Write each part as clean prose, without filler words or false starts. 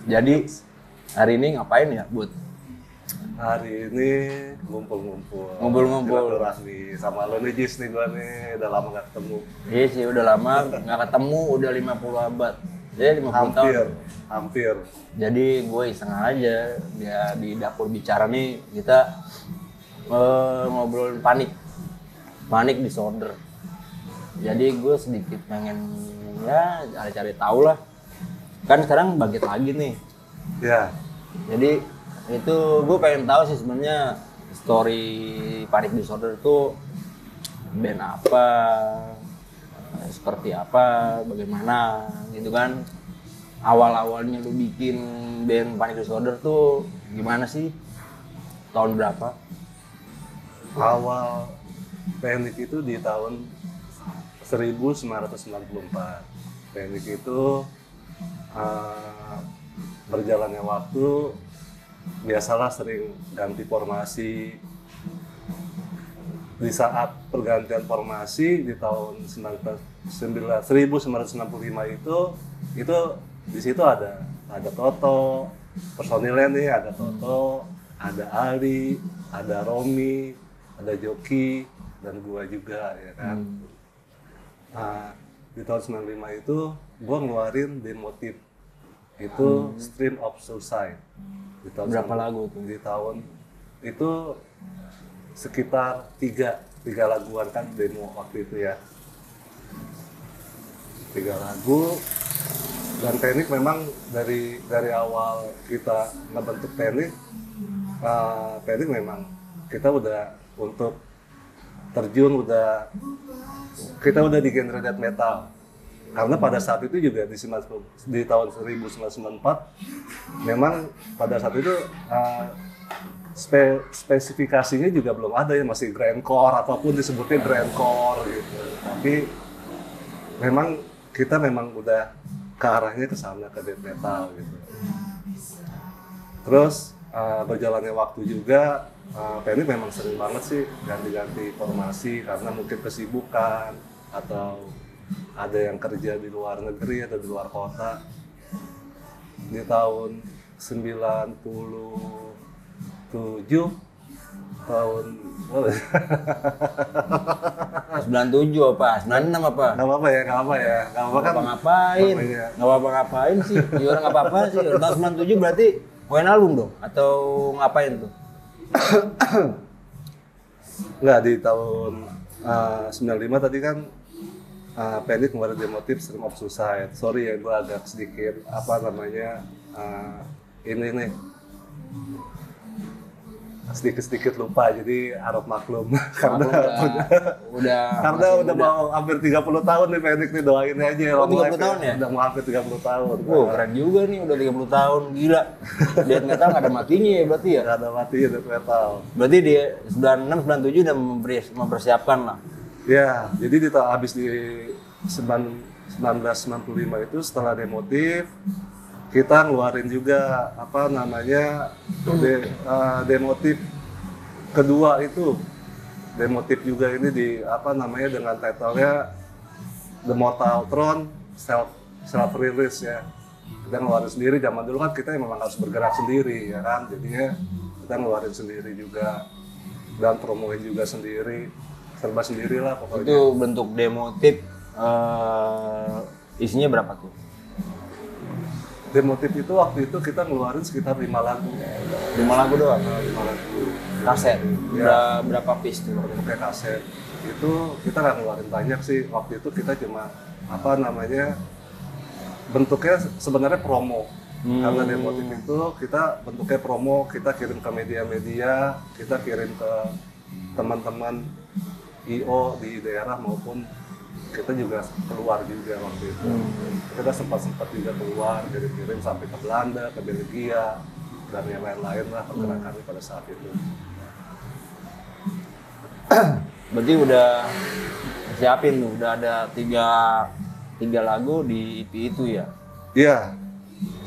Jadi hari ini ngapain ya, Bud? Hari ini ngumpul-ngumpul. Ngumpul-ngumpul. Silaturahmi sama lo nih Jis nih, gua nih udah lama gak ketemu. Iya sih, udah lama nggak ketemu, udah 50 abad. Ya 50 tahun. Hampir. Jadi gue iseng aja ya di dapur bicara nih kita ngobrolin panik disorder. Jadi gue sedikit pengen ya cari-cari tahu lah. Kan sekarang bangkit lagi nih. Ya. Jadi itu gue pengen tahu sih sebenarnya story panic disorder itu band apa, seperti apa, bagaimana gitu kan. Awal-awalnya lu bikin band panic disorder tuh gimana sih? Tahun berapa? Awal Panic itu di tahun 1994. Panic itu berjalannya waktu biasalah sering ganti formasi. Di saat pergantian formasi di tahun 1965 itu di situ ada Toto, personilnya nih ada Toto, ada Ali, ada Romi, ada Joki, dan gua juga ya kan. Nah, di tahun 95 itu gua ngeluarin demo tape itu Stream of Suicide. Di tahun Berapa lagu tuh? Di tahun itu sekitar tiga laguan kan demo waktu itu ya. 3 lagu. Dan Panic memang dari awal kita ngebentuk Panic memang kita udah untuk terjun kita udah di genre death metal. Karena pada saat itu juga di tahun 1994 memang pada saat itu spesifikasinya juga belum ada ya, masih grindcore, apapun disebutnya grindcore gitu. Tapi memang kita udah ke arahnya ke sana, ke death metal gitu. Terus berjalannya waktu juga Panic memang sering banget sih ganti-ganti formasi karena mungkin kesibukan atau ada yang kerja di luar negeri atau di luar kota. Di tahun 97 tahun 97 apa? 96 apa? Gak apa-apa ya. Gak Ngapain? Gak apa-ngapain sih. Ya orang gak apa-apa sih. Tahun 97 berarti main album dong? Atau ngapain tuh? Enggak, di tahun 95 tadi kan Panic ngeluarin demo tape Stream of Suicide. Sorry ya, gue agak sedikit ini nih sedikit lupa, jadi harap maklum. Karena udah mau hampir 30 tahun nih Panic nih, doain aja. Oh, 30 tahun ya? Udah mau hampir 30 tahun. Keren juga nih, udah 30 tahun, gila. Death metal nggak ada matinya ya berarti ya? Nggak ada matinya death metal. Berarti di 96, 97 udah mempersiapkan lah. Ya, jadi habis di 1995 itu setelah demotif, kita ngeluarin juga demotif kedua itu. Demotif juga ini dengan titlenya The Mortal Throne self release ya. Kita ngeluarin sendiri, zaman dulu kan kita memang harus bergerak sendiri ya kan. Jadinya kita ngeluarin sendiri juga dan promoin juga sendiri. Serba sendiri lah pokoknya. Itu bentuk demo tape isinya berapa tuh? Demo tape itu waktu itu kita ngeluarin sekitar 5 lagu. 5 lagu doang? 5 lagu. Kaset? Ya. Berapa piece tuh? Pakai kaset. Itu kita nggak ngeluarin banyak sih. Waktu itu kita cuma bentuknya sebenarnya promo. Karena demo tape itu kita bentuknya promo, kita kirim ke media-media, kita kirim ke teman-teman IO di daerah maupun kita juga keluar juga waktu itu. Kita sempat juga keluar, kirim sampai ke Belanda, ke Belgia, dan yang lain-lain lah pergerakannya pada saat itu. Berarti udah siapin tuh, udah ada tiga lagu di EP itu ya? Iya.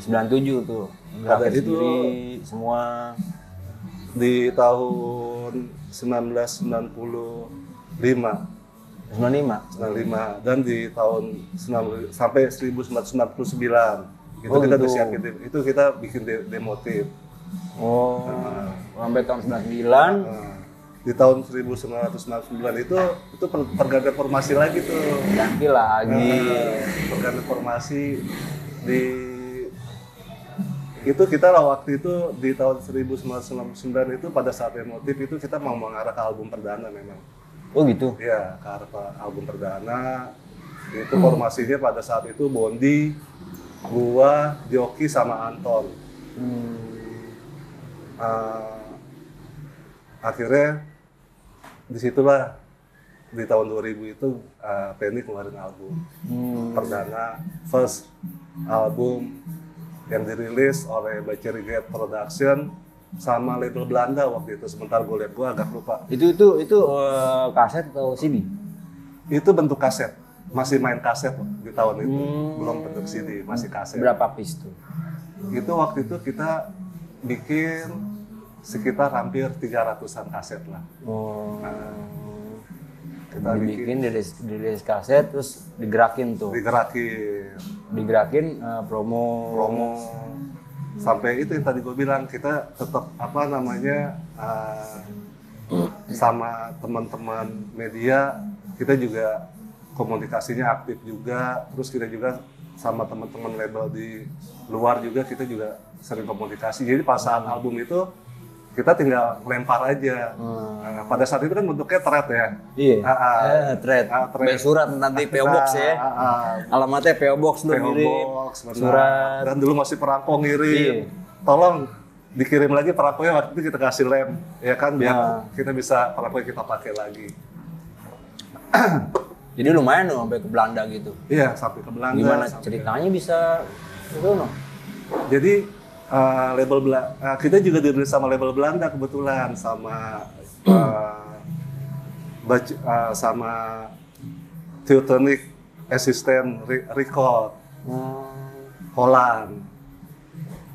97 tuh. Ada itu sendiri semua di tahun 1995 dan di tahun sampai 1999 Itu kita udah siapin, itu kita bikin demo tape. Oh, sampai tahun 99. Di tahun 1999 itu pergantian formasi lagi tuh. Ganti lagi. Pergantian formasi di itu kita lah waktu itu di tahun 1999 itu pada saat emotif itu kita mau mengarah ke album perdana memang. Oh gitu? Iya, ke arah album perdana. Itu formasinya pada saat itu Bondi, gua, Joki sama Anton. Akhirnya disitulah di tahun 2000 itu Penny keluarin album perdana, first album yang dirilis oleh Bachery Gate Production sama label Belanda waktu itu. Sebentar gue lihat, gue agak lupa. Itu kaset atau CD? Itu bentuk kaset, masih main kaset di tahun itu, belum bentuk CD, masih kaset. Berapa piece tuh? Itu waktu itu kita bikin sekitar hampir 300-an kaset lah. Kita bikin dirilis kaset terus digerakin tuh. Digerakin promo sampai itu yang tadi gue bilang, kita tetap sama teman-teman media kita juga komunikasinya aktif juga, terus kita juga sama teman-teman label di luar juga kita juga sering komunikasi. Jadi pas saat album itu kita tinggal lempar aja. Pada saat itu kan bentuknya thread ya. Iya. Thread. Kayak surat nanti PO Box ya. Alamatnya PO Box lu ngirim. Surat. Dan dulu masih perangko ngirim. Tolong dikirim lagi perangkonya, waktu itu kita kasih lem, ya kan, biar kita bisa perangkonya kita pakai lagi. Jadi lumayan dong sampai ke Belanda gitu. Iya, sampai ke Belanda. Gimana ceritanya bisa itu no? Jadi label Belanda, kita juga dirilis sama label Belanda kebetulan, sama sama Teutonic Assistant Record Holland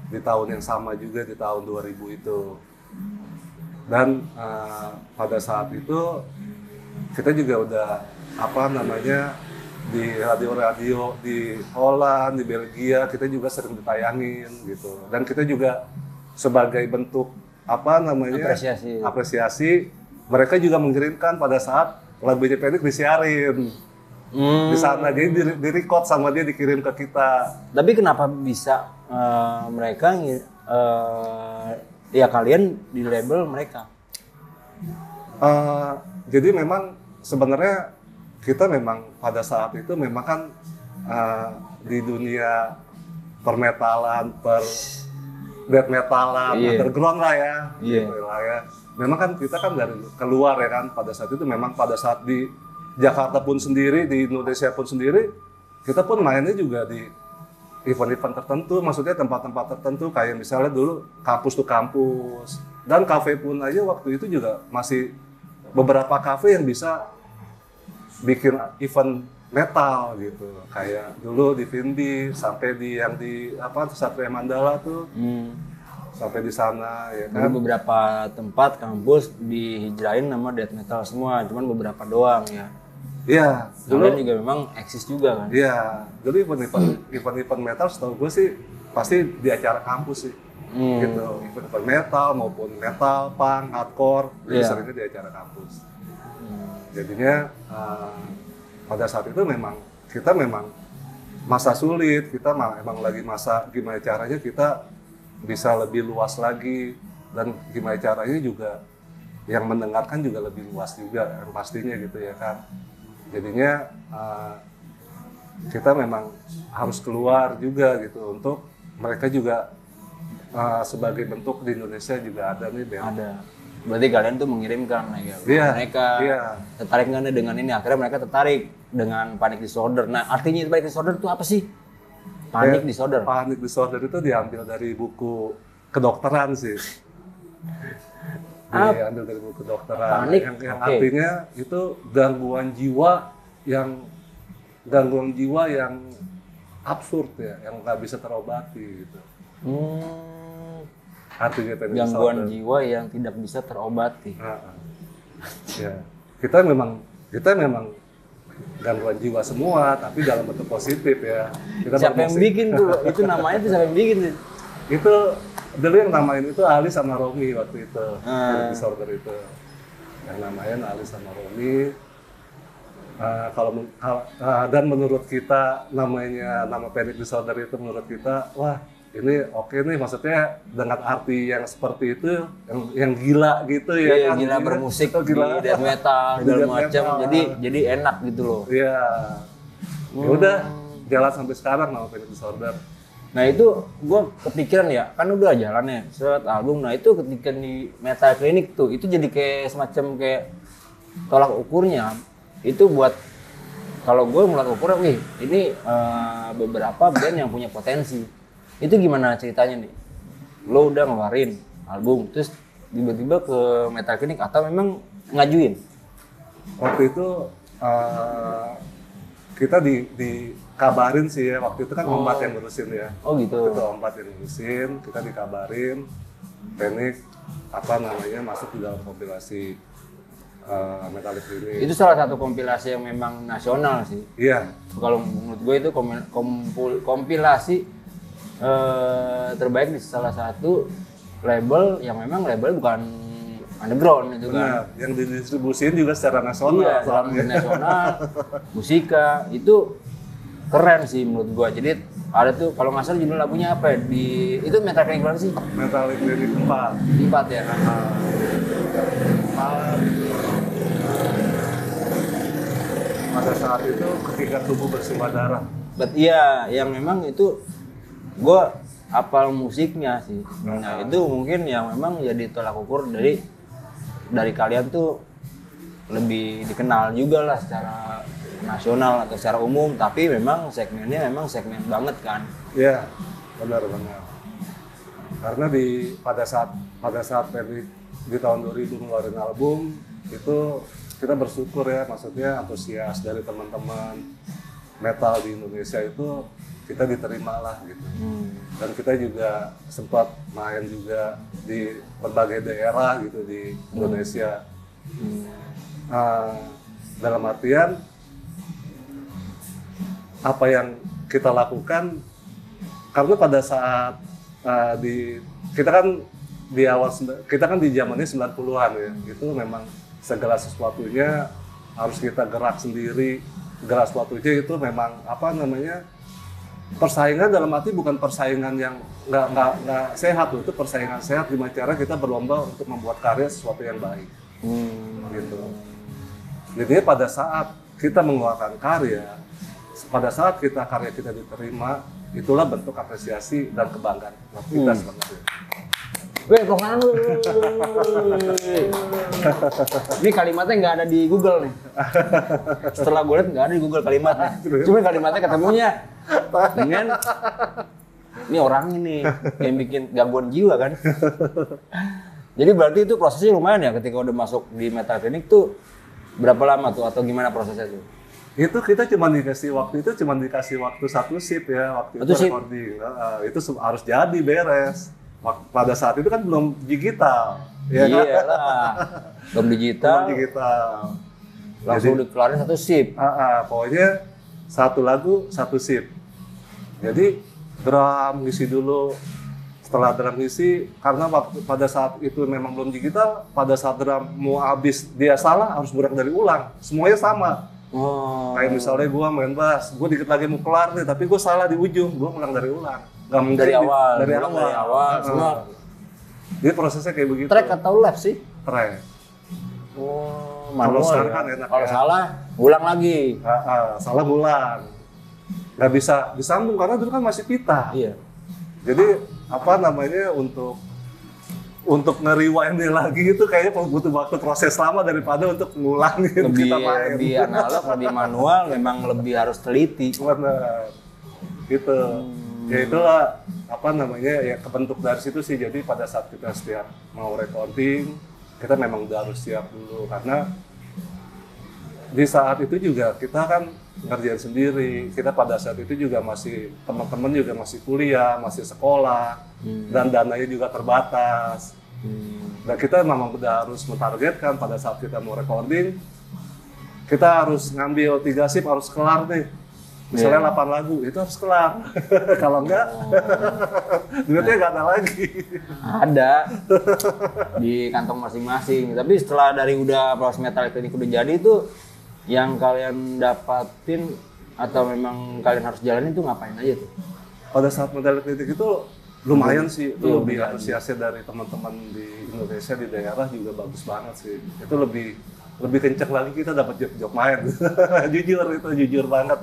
di tahun yang sama juga, di tahun 2000 itu. Dan pada saat itu kita juga udah di radio-radio di Holland, di Belgia, kita juga sering ditayangin gitu. Dan kita juga sebagai bentuk apresiasi, mereka juga mengirimkan pada saat lagunya Panic disiarin di sana. Jadi di-record sama dia, dikirim ke kita. Tapi kenapa bisa mereka ya kalian di label mereka? Jadi memang sebenarnya kita memang pada saat itu memang kan di dunia permetalan, death metalan, underground lah ya, gitu lah ya. Memang kan kita kan dari keluar ya kan, pada saat itu memang pada saat di Jakarta pun sendiri, di Indonesia pun sendiri, kita pun mainnya juga di event-event tertentu, maksudnya tempat-tempat tertentu, kayak misalnya dulu kampus tuh kampus, dan kafe pun aja waktu itu juga masih beberapa kafe yang bisa bikin event metal gitu, kayak dulu di Vindi, sampai di yang di Satria Mandala tuh, sampai di sana ya kan. Jadi beberapa tempat kampus dihijrain nama death metal semua, cuman beberapa doang ya. Iya. Dulu juga memang eksis juga kan. Iya. Dulu event metal setahu gue sih pasti di acara kampus sih, gitu. Event metal maupun metal, punk, hardcore, jadi seringnya di acara kampus. Jadinya pada saat itu kita memang masa sulit, kita memang lagi masa gimana caranya kita bisa lebih luas lagi, dan gimana caranya juga yang mendengarkan juga lebih luas juga, yang pastinya gitu ya kan. Jadinya kita memang harus keluar juga gitu, untuk mereka juga sebagai bentuk di Indonesia juga ada nih band. Ada. Berarti kalian tuh mengirimkan mereka tertarik nggak nih dengan ini, akhirnya mereka tertarik dengan Panic Disorder. Nah, artinya Panic Disorder itu apa sih? Panic Disorder. Panic Disorder itu diambil dari buku kedokteran sih. Diambil dari buku kedokteran. Panik. Yang artinya itu gangguan jiwa yang absurd ya, yang nggak bisa terobati gitu. Artinya gangguan jiwa yang tidak bisa terobati. Ya. Kita memang gangguan jiwa semua, tapi dalam bentuk positif ya. Kita Siapa yang bikin tuh? Itu namanya tuh siapa yang bikin tuh? Itu dulu yang namain itu Ali sama Romi waktu itu, panic disorder itu. Yang namain Ali sama Romi. Dan menurut kita nama panic disorder itu menurut kita, wah ini oke nih, maksudnya dengan arti yang seperti itu, yang gila gitu ya, Iya, kan? gila bermusik, gila di death metal, segala macam. Jadi enak gitu loh. Iya. Ya udah jalan sampai sekarang nama panic disorder. Nah itu gue kepikiran ya, kan udah jalannya set album. Nah itu ketika di Metal Clinic tuh, itu jadi kayak semacam kayak tolak ukurnya. Itu buat kalau gue mulai ukurnya, wih ini beberapa band yang punya potensi. Itu gimana ceritanya nih? Lo udah ngeluarin album, terus tiba-tiba ke Metal Clinic atau memang ngajuin? Waktu itu kita dikabarin sih ya, waktu itu kan Ombat yang ngurusin ya. Oh gitu. Waktu itu Ombat yang ngurusin, kita dikabarin Panic masuk di dalam kompilasi Metal Clinic. Itu salah satu kompilasi yang memang nasional sih. Iya. Kalau menurut gue itu kompilasi terbaik di salah satu label yang memang label bukan underground itu kan. Benar, yang didistribusiin juga secara nasional. Iya, secara nasional, Musika itu keren sih menurut gua. Jadi ada tuh kalau nggak salah judul lagunya apa ya? Itu Metal Clinic berapa sih? Metal Clinic 4. 4 ya. Pada saat itu ketika tubuh bersimbah darah. Iya, yang memang itu gua apal musiknya sih. Nah, itu mungkin yang memang jadi tolak ukur dari kalian tuh lebih dikenal juga lah secara nasional atau secara umum, tapi memang segmennya memang segmen banget kan. Iya, benar. Karena pada saat Panic di tahun 2000 ngeluarin album itu kita bersyukur ya, maksudnya antusias dari teman-teman metal di Indonesia itu kita diterima lah gitu. Dan kita juga sempat main juga di berbagai daerah gitu di Indonesia. Dalam artian apa yang kita lakukan, karena pada saat kita kan di zamannya 90-an ya, itu memang segala sesuatunya harus kita gerak sendiri. Segala sesuatunya itu memang persaingan dalam arti bukan persaingan yang nggak sehat loh, itu persaingan sehat gimana cara kita berlomba untuk membuat karya sesuatu yang baik. Gitu. Jadi pada saat kita mengeluarkan karya, pada saat karya kita diterima, itulah bentuk apresiasi dan kebanggaan kita sebenarnya. Weh, tepuk tangan lu. Ini kalimatnya nggak ada di Google nih. Setelah gue lihat nggak ada di Google kalimatnya. Cuma kalimatnya ketemunya dengan ini orang ini yang bikin gangguan jiwa kan. Jadi berarti itu prosesnya lumayan ya ketika udah masuk di Metal Clinic tuh berapa lama tuh atau gimana prosesnya tuh? Itu kita cuma dikasih waktu satu shift ya, waktu itu recording. Itu harus jadi beres. Pada saat itu kan belum digital. Iyalah. Belum digital. Jadi, Langsung dikeluarin satu shift. Pokoknya satu lagu satu shift. Jadi drum ngisi dulu. Setelah drum ngisi, karena pada saat itu memang belum digital, pada saat drum mau habis dia salah harus berulang dari ulang. Semuanya sama. Kayak misalnya gue main bass, gue dikit lagi mau kelar nih, tapi gue salah di ujung, gue ulang dari ulang. Gak mungkin dari awal. Semua. Jadi prosesnya kayak begitu. Track atau lap sih? Track. Manual. Kalau sekarang kan enak. Kalau salah, ulang lagi. Salah ulang. Gak bisa disambung karena dulu kan masih pita. Iya. Jadi untuk nge-rewindnya lagi itu kayaknya butuh waktu proses lama daripada untuk ngulangin kita main. Lebih analog, lebih manual, memang lebih harus teliti. Benar. Gitu. Ya itulah ya kebentuk dari situ sih. Jadi pada saat kita setiap mau recording, kita memang udah harus siap dulu karena di saat itu juga kita kan ngerjain sendiri. Kita pada saat itu juga teman-teman juga masih kuliah, masih sekolah, dan dananya juga terbatas. Dan kita memang udah harus mentargetkan pada saat kita mau recording, kita harus ngambil 3 shift harus kelar nih. Misalnya 8 lagu, itu harus kelar. Kalau enggak, duitnya nggak ada lagi. Ada di kantong masing-masing. Tapi setelah dari udah proses metal klinik udah jadi itu, yang kalian dapatin atau memang kalian harus jalanin itu ngapain aja tuh? Pada saat metal klinik itu lumayan sih, itu lebih antusiasnya dari teman-teman di Indonesia di daerah juga bagus banget sih. Itu lebih kenceng lagi kita dapat job main. jujur banget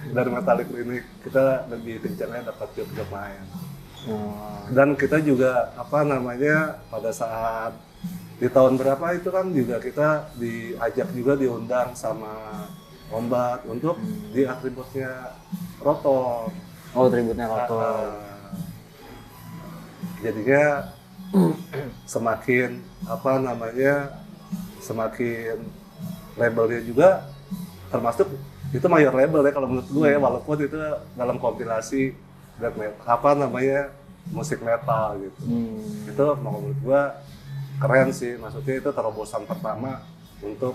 dari metal klinik kita lebih kencengnya dapat job main. Dan kita juga pada saat di tahun berapa itu kan juga kita diajak juga diundang sama Ombat untuk di atributnya Rotor. Oh, atributnya Rotor. Jadinya semakin semakin labelnya juga termasuk itu mayor label ya kalau menurut gue ya, walaupun itu dalam kompilasi death metal musik metal gitu. Itu menurut gue keren sih, maksudnya itu terobosan pertama untuk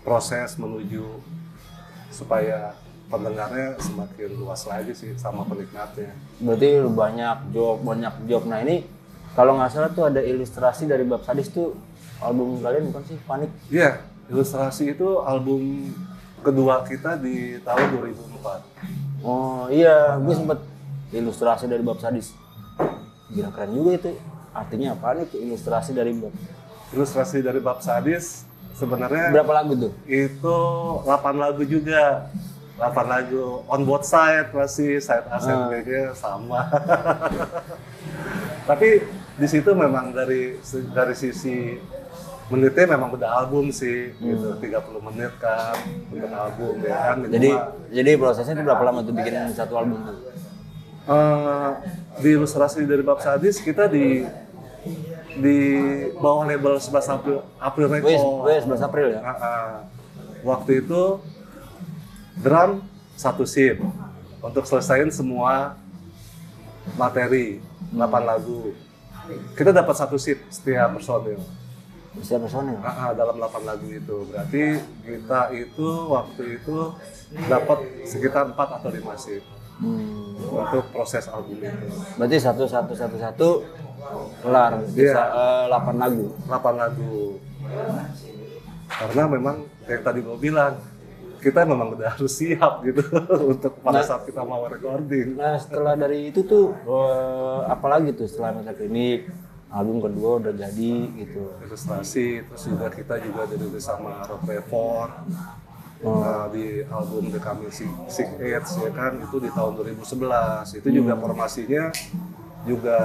proses menuju supaya pendengarnya semakin luas lagi sih sama penikmatnya. Berarti banyak job. Nah ini kalau nggak salah tuh ada ilustrasi dari Bab Sadis tuh, album kalian bukan sih, Panik? Iya, ilustrasi itu album kedua kita di tahun 2004. Oh iya, gue sempet ilustrasi dari Bab Sadis. Gila keren juga itu. Artinya apa nih ilustrasi dari Bab? Ilustrasi dari Bab Sadis sebenarnya berapa lagu tuh? Itu 8 lagu juga. 8 lagu on both side, masih side A side B-nya sama. Tapi di situ memang dari sisi menitnya memang udah album sih, gitu 30 menit kan untuk album ya kan. Jadi prosesnya itu berapa lama tuh bikin satu album tuh? Di ilustrasi dari Bab Sadis kita di bawah label 11 April Record. 11 April ya? Waktu itu drum 1 shift untuk selesaiin semua materi 8 lagu. Kita dapat 1 shift setiap personil. Setiap personil? Dalam 8 lagu itu. Berarti kita itu waktu itu dapat sekitar 4 atau 5 shift untuk proses album itu. Berarti satu kelar, 8 lagu? 8 lagu. Karena memang yang tadi gue bilang, kita memang udah harus siap gitu untuk pada saat kita mau recording. Nah setelah dari itu tuh, apalagi tuh setelah metal klinik, album kedua udah jadi gitu. Ilustrasi, terus juga kita juga dirilis sama Rock Report. Di album The Coming Sick Age ya kan, itu di tahun 2011. Itu juga formasinya juga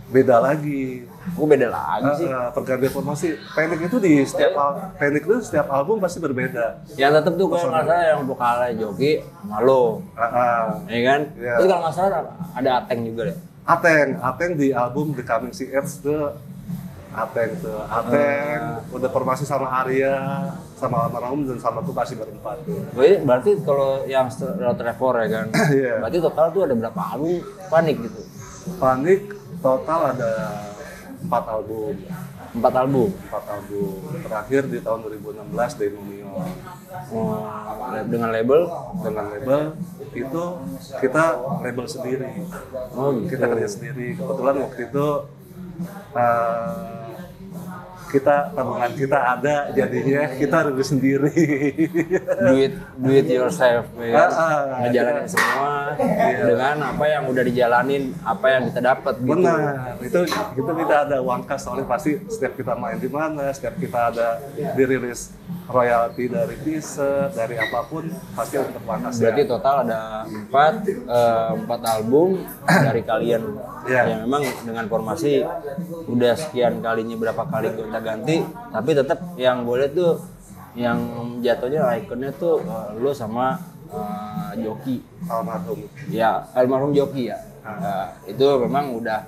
beda lagi. Beda lagi sih. Pergantian formasi. Panic itu setiap album pasti berbeda. Yang tetap tuh kalau nggak salah yang vokalnya Joki sama lo. Ya kan? Yeah. Terus kalau nggak salah ada Ateng juga deh. Ateng di album The Coming Sick Age tuh Ateng udah formasi sama Arya, sama Almarhum dan sama aku masih berempat. Berarti kalau yang Rotor Report ya kan, berarti total tuh ada berapa album Panik gitu? Panik total ada 4 album. 4 album? 4 album. Terakhir di tahun 2016 Demonio. Dengan label? Dengan label itu kita label sendiri. Gitu. Kita kerja sendiri. Kebetulan waktu itu tabungan kita ada, jadinya kita rugi sendiri. do it yourself ya. Ngejalanin semua dengan apa yang udah dijalanin, apa yang kita dapat gitu. Benar, itu kita ada uang kas, soalnya pasti setiap kita main di mana, setiap kita ada dirilis royalti dari teaser, dari apapun pasti untuk uang kas. Berarti total ada 4 album dari kalian. Yang memang dengan formasi udah sekian kalinya, berapa kali kita ganti, tapi tetap yang boleh tuh yang jatuhnya ikonnya tuh lo sama Joki. Almarhum. Ya, almarhum Joki ya. Itu memang udah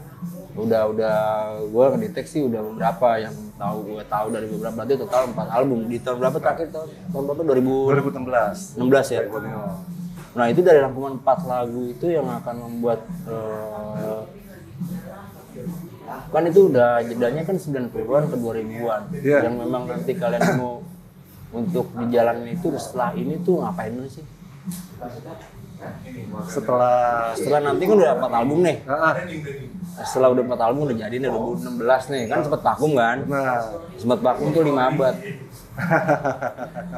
gue ngedeteksi udah beberapa yang gue tahu dari beberapa, berarti total 4 album. Di tahun berapa terakhir, tahun berapa? 2016 ya. Nah, itu dari rangkuman 4 lagu itu yang akan membuat kan itu udah jedanya kan 90-an ke 2000-an. Yang memang nanti kalian mau untuk di jalan itu setelah ini tuh ngapain lu sih? Setelah nanti kan udah 4 album nih. Setelah udah 4 album udah jadi nih 2016 nih kan sempet vakum kan? Sempet vakum tuh 5 abad.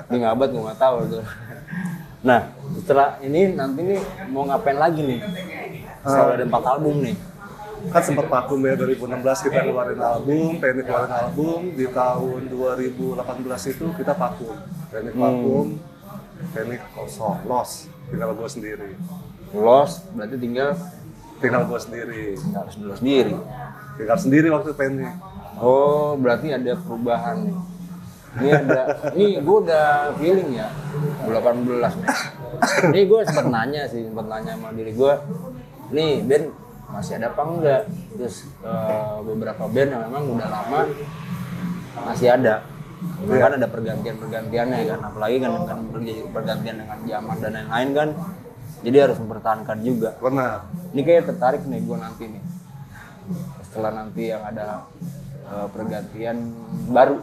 5 abad gue nggak tahu tuh. Nah setelah ini nanti nih mau ngapain lagi nih? Setelah ada 4 album nih. Kan sempat vakum ya 2016 kita keluarin album, Panic keluarin album, di tahun 2018 itu kita vakum. Panic vakum, Panic kosong, lost, tinggal gue sendiri. Lost berarti tinggal gue sendiri. Tinggal sendiri waktu Panic. Oh, berarti ada perubahan nih. Ini gue udah feeling ya 2018 nih. Ini gue sempat nanya sama diri gue. Nih band masih ada apa enggak? Terus beberapa band yang memang udah lama masih ada. Memang kan ada pergantiannya kan, apalagi kan pergantian dengan zaman dan lain-lain kan. Jadi harus mempertahankan juga. Benar. Ini kayak tertarik nih gue nanti nih. Setelah nanti yang ada pergantian baru.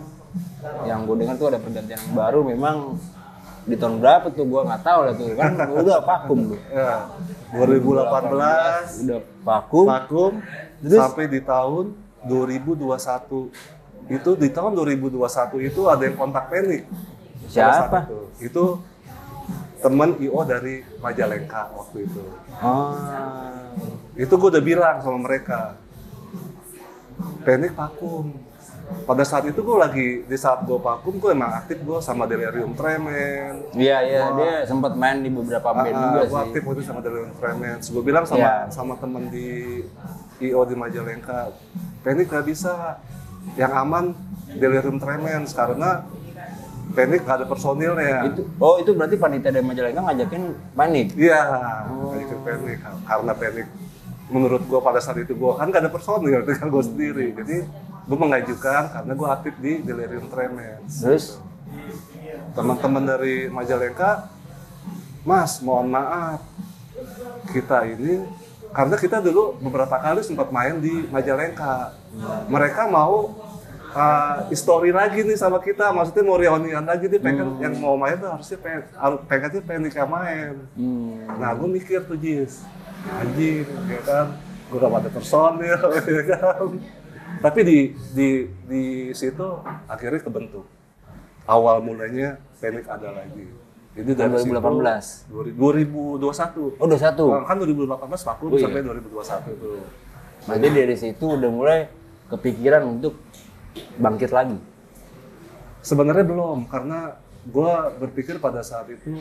Yang gue dengar tuh ada pergantian yang baru, memang di tahun berapa tuh gue nggak tahu lah tuh kan udah vakum tuh. Ya, 2018 udah vakum terus sampai di tahun 2021. Itu di tahun 2021 itu ada yang kontak Panic. Siapa? Itu teman IO dari Majalengka waktu itu. Itu gue udah bilang sama mereka, Panic vakum. Pada saat itu gue lagi, di saat gue vakum, gue emang aktif gue sama Delirium Tremens. Iya, dia sempat main di beberapa band juga sih. Gue aktif waktu itu sama Delirium Tremens. Gue bilang sama temen di IO di Majalengka, Panic gak bisa, yang aman Delirium Tremens karena Panic gak ada personilnya. Itu berarti panitia dari Majalengka ngajakin Panic? Iya, ngajakin Panic. Karena Panic, menurut gue pada saat itu gue kan gak ada personil, tinggal gue sendiri. Jadi gue mengajukan karena gue aktif di Delirium Tremens. Terus teman-teman dari Majalengka, Mas, mohon maaf, kita ini karena kita dulu beberapa kali sempat main di Majalengka. Mereka mau history lagi nih sama kita, maksudnya mau reunian lagi, dia pengen yang mau main tuh harusnya pengennya Panic yang main. Nah, gue mikir tuh Jis, anjing, ya kan, gue gak ada personil, ya kan. Tapi di situ akhirnya kebentuk. Awal mulanya Panic ada lagi. Jadi dari 2018? 2021. Oh, 21? Kan 2018 vakum sampai 2021 tuh. Berarti dari situ udah mulai kepikiran untuk bangkit lagi? Sebenarnya belum, karena gue berpikir pada saat itu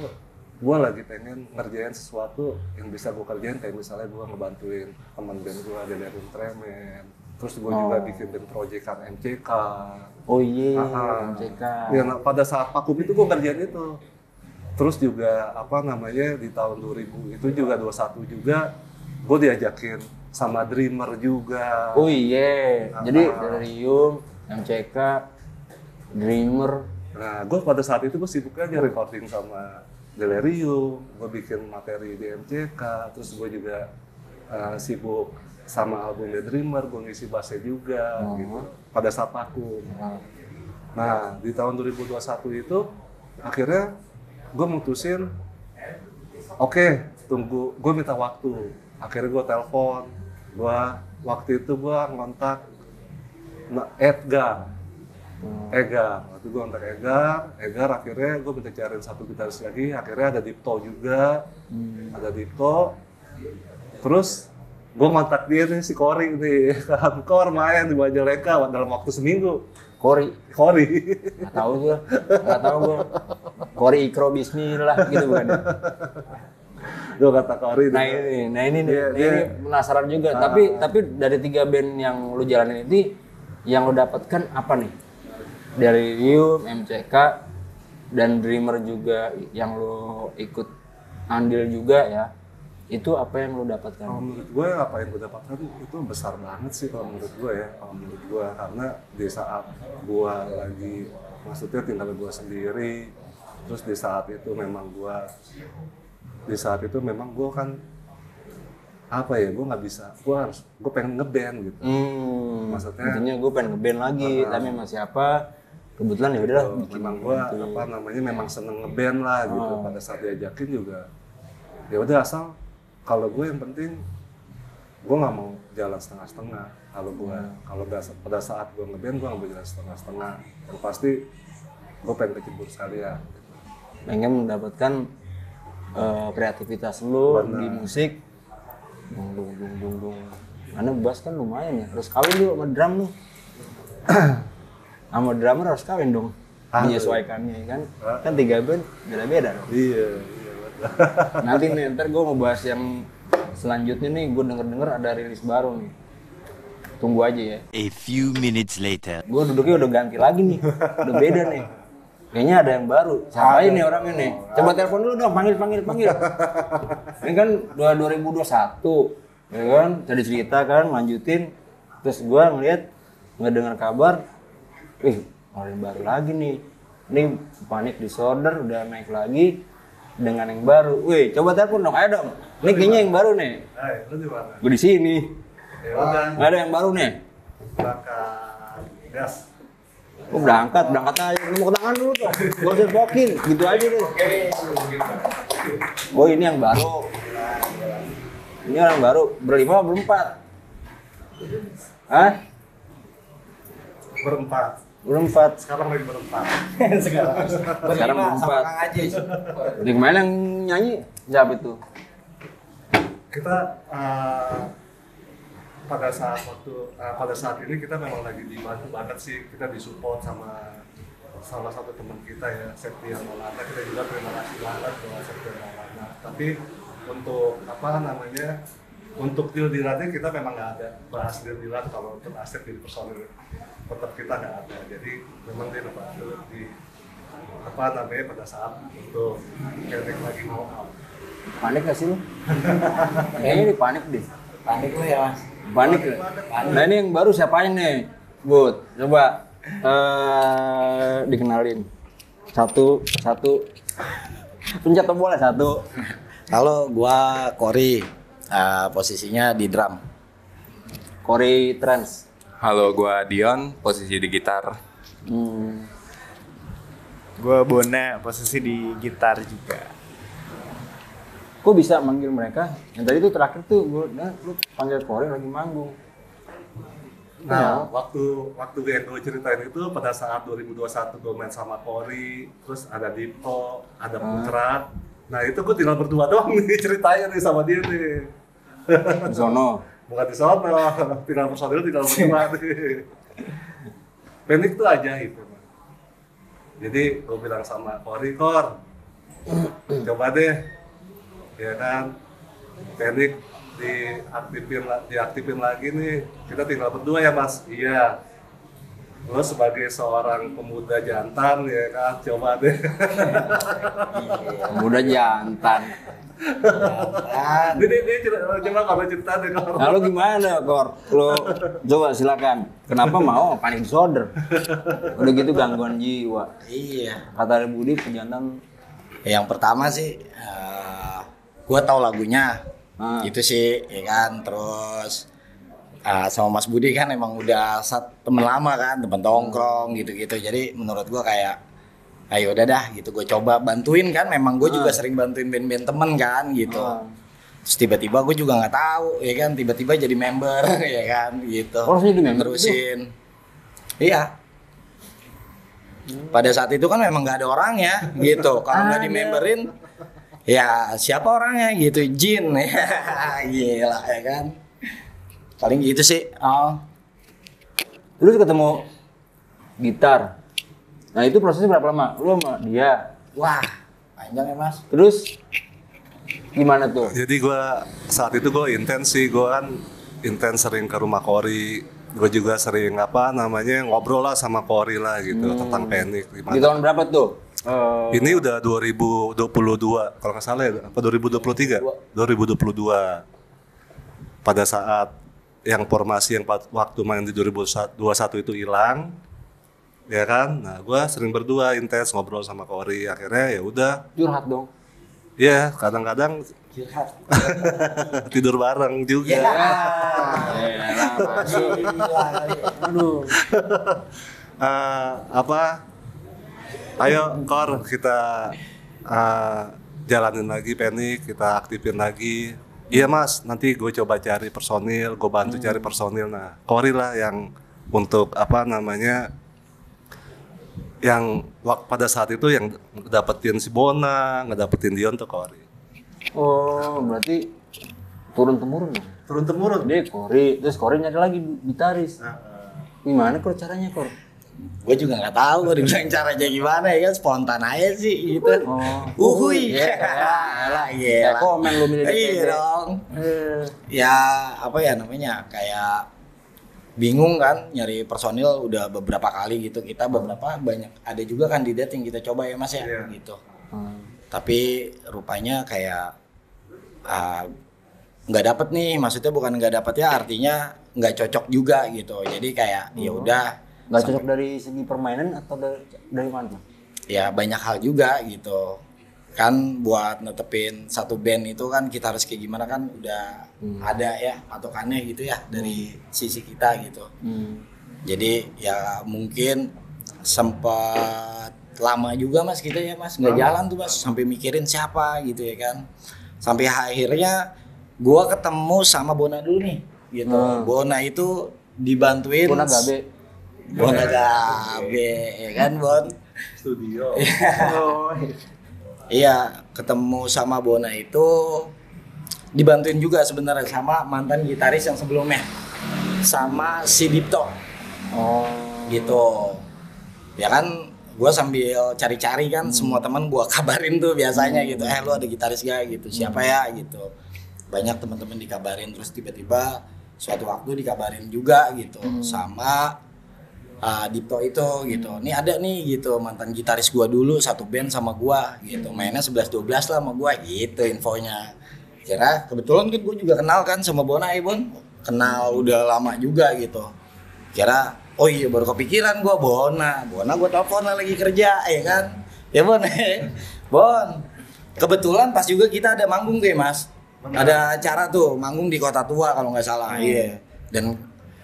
gue lagi pengen ngerjain sesuatu yang bisa gue kerjain, kayak misalnya gue ngebantuin teman band gue Delirium Tremens. Terus gue juga bikin band proyekan MCK. Oh iya, MCK. Ya, nah, pada saat vakum itu gue ngerjain itu. Terus juga di tahun 2000 itu juga 21 juga gue diajakin sama Dreamer juga. Oh iya, jadi Delirium, MCK, Dreamer. Nah, gue pada saat itu gue sibuk aja recording sama Delirium, gue bikin materi di MCK, terus gue juga sibuk sama albumnya Dreamer, gue ngisi bassnya juga, gitu. Pada saat vakum. Nah, di tahun 2021 itu akhirnya gue mutusin, oke, tunggu, gue minta waktu. Akhirnya gue telepon, waktu itu gue ngontak Edgar. Waktu gue ngontak Edgar akhirnya gue minta cariin satu gitaris lagi, akhirnya ada Dipto juga, terus gue ngontak dia nih, si Cory nih, Kor main di Majalengka dalam waktu seminggu. Cory? Nggak tahu gue. Cory Ikro Bismillah gitu bukan? Gue kata Cory. Nah ini penasaran juga. Tapi dari 3 band yang lu jalanin ini, yang lu dapatkan apa nih? Dari Delirium, MCK, dan Dreamer juga yang lu ikut andil juga ya. Itu apa yang lu dapatkan? Kalau menurut gue apa yang gue dapatkan itu besar banget sih kalau menurut gue ya. Karena di saat gue lagi, maksudnya tinggal gue sendiri, terus di saat itu memang gue kan gue nggak bisa, gue pengen ngeband gitu. Maksudnya gue pengen ngeband lagi, tapi sama siapa? kebetulan ya udah gitu. Memang gue apa namanya memang seneng ngeband lah gitu. Pada saat diajakin juga ya udah asal kalau gue yang penting gue nggak mau jalan setengah-setengah. Kalau gue pada saat gue ngeband gue nggak mau jalan setengah-setengah. Yang pasti gue pengen kecebur sekalian. Pengen mendapatkan kreativitas lu di musik. Dung. Karena bass kan lumayan ya. Harus kawin dulu sama drum nih. Sama drummer harus kawin dong. Menyesuaikannya kan. Kan 3 band beda-beda dong. Iya. Nanti nih ntar gue mau bahas yang selanjutnya nih, gue denger ada rilis baru nih. Tunggu aja ya. A few minutes later. Gue duduknya udah ganti lagi nih, udah beda nih. Kayaknya ada yang baru. Siapa ini orangnya nih? Coba telepon dulu dong, panggil. Ini kan 2021, ya kan? Tadi cerita kan, lanjutin. Terus gue ngedengar kabar, orang yang baru lagi nih. Ini Panic Disorder udah naik lagi dengan yang baru. Wih, coba telepon dong, ayo dong. Ini kayaknya yang baru nih. Lu di mana? Gue di sini. Ya udah. Nggak ada yang baru nih. Bakal gas. Gue berangkat aja. Lu mau ke tangan dulu dong. Gue usah pokin, gitu aja deh. Oh ini yang baru. Ini orang baru. Berlima apa berempat? Hah? Berempat. Sekarang lagi berempat. Sekarang berempat. Di kemana yang nyanyi? Siapa itu? Kita pada saat ini kita memang lagi dibantu banget sih, kita disupport sama salah satu teman kita ya, Septian Maulana. Kita juga terima kasih banget buat Septian Maulana. Tapi untuk untuk deal dilatnya kita memang nggak ada bahas deal dilat. Kalau untuk aset di personil tetap kita nggak ada. Jadi memang dia bantu di pada saat untuk Kendrick lagi mau out. Panik gak sih lu? Kayaknya di panik deh. Panik lu ya mas? Panik. Nah ini yang baru siapanya nih? Bud, coba dikenalin. Satu. Pencet tombol satu. Halo, gua Cory. Posisinya di drum. Cory Trans. Halo, gua Dion, posisi di gitar. Gua Bona, posisi di gitar juga. Kok bisa manggil mereka? Yang tadi tuh terakhir tuh lu panggil Cory lagi manggung. Nah, waktu yang gue ceritain itu pada saat 2021 gue main sama Cory, terus ada Dipto, ada Putrat. Nah itu gue tinggal berdua doang nih ceritanya nih sama dia nih. Di sono. Bukan di sono, tinggal personil tinggal berdua nih. Panic tuh ajaib. Jadi gue bilang sama Cory, Cor, coba deh. Ya kan, Panic diaktifin lagi nih. Kita tinggal berdua ya mas. Iya. Lo sebagai seorang pemuda jantan ya kan, coba deh. Pemuda jantan. Ini coba kalau cerita deh kalau. Lalu gimana, Kor? Lo coba silakan. Kenapa mau Panic Disorder? Udah gitu gangguan jiwa. Iya. Kata Budi pejantan. Yang pertama sih, gua tahu lagunya. Itu sih, ya kan. Terus sama Mas Budi kan emang udah temen lama kan, temen tongkrong gitu-gitu. Jadi menurut gua kayak, ayo udah dah gitu, gue coba bantuin kan. Memang gue juga sering bantuin band-band temen kan gitu. Terus tiba-tiba gue juga nggak tahu, ya kan. Tiba-tiba jadi member, ya kan gitu. Oh, jadi member terusin. Iya. Pada saat itu kan memang nggak ada orangnya gitu. Kalau nggak di-memberin, ya siapa orangnya gitu, Jin. Gila ya kan. Paling gitu sih. Terus ketemu gitar. Nah itu prosesnya berapa lama? Lu sama dia? Wah, panjang ya mas. Terus gimana tuh? Jadi saat itu gue intens sih, gue kan intens sering ke rumah Cory. Gue juga sering ngobrol lah sama Cory lah gitu tentang Panic. Di tahun berapa tuh? Ini udah 2022 kalau nggak salah ya, apa 2023? 2022. Pada saat yang formasi yang waktu main di 2021 itu hilang, ya kan? Nah, gue sering berdua intens ngobrol sama Cory. Akhirnya ya udah. Curhat dong. Iya, kadang-kadang tidur bareng juga. Aduh. Ayo Kor, kita jalanin lagi Penny, kita aktifin lagi. Iya Mas, nanti gue coba cari personil, gue bantu cari personil. Nah, Kori lah yang untuk apa namanya, yang pada saat itu yang dapetin si Bona, ngedapetin Dion tuh Kori. Oh, berarti turun temurun ya? Turun temurun. Dia Kori, terus Kori nyari lagi gitaris. Gimana Kor caranya Kor? Gue juga nggak tahu gue dibilang caranya gimana ya kan, spontan aja sih gitu. Uhuy. Lah Ya komen lu milih Iya dong. Ya apa ya namanya, kayak bingung kan nyari personil udah beberapa kali gitu. Kita beberapa banyak, ada juga kandidat yang kita coba ya Mas ya gitu. Tapi rupanya kayak nggak dapet nih, maksudnya bukan nggak dapet ya, artinya nggak cocok juga gitu. Jadi kayak ya udah Nggak cocok dari segi permainan atau dari mana? ya banyak hal juga gitu kan. Buat netepin satu band itu kan kita harus kayak gimana kan, udah ada ya patokannya gitu ya dari sisi kita gitu. Jadi ya mungkin sempat lama juga Mas kita ya Mas nggak jalan tuh Mas, sampai mikirin siapa gitu ya kan, sampai akhirnya gua ketemu sama Bona dulu nih gitu. Bona itu dibantuin Bona Gabe ya kan Bon Studio. Iya, ketemu sama Bona itu dibantuin juga sebenarnya sama mantan gitaris yang sebelumnya, sama si Dipto. Gitu. Ya kan, gue sambil cari-cari kan, semua teman gue kabarin tuh biasanya gitu. Lu ada gitaris gak gitu? Siapa ya gitu. Banyak teman-teman dikabarin, terus tiba-tiba suatu waktu dikabarin juga gitu sama Dipto itu gitu. Nih ada nih gitu mantan gitaris gua dulu satu band sama gua gitu. Mainnya 11-12 lah sama gua gitu infonya. Kira kebetulan kan gua juga kenal kan sama Bona ya Bon. Kenal udah lama juga gitu. Kira oh iya baru kepikiran gua Bona gua telepon lagi kerja ya kan. Ya Bon. Bon. Kebetulan pas juga kita ada manggung kayak Mas. Ada acara tuh manggung di Kota Tua kalau nggak salah. Iya.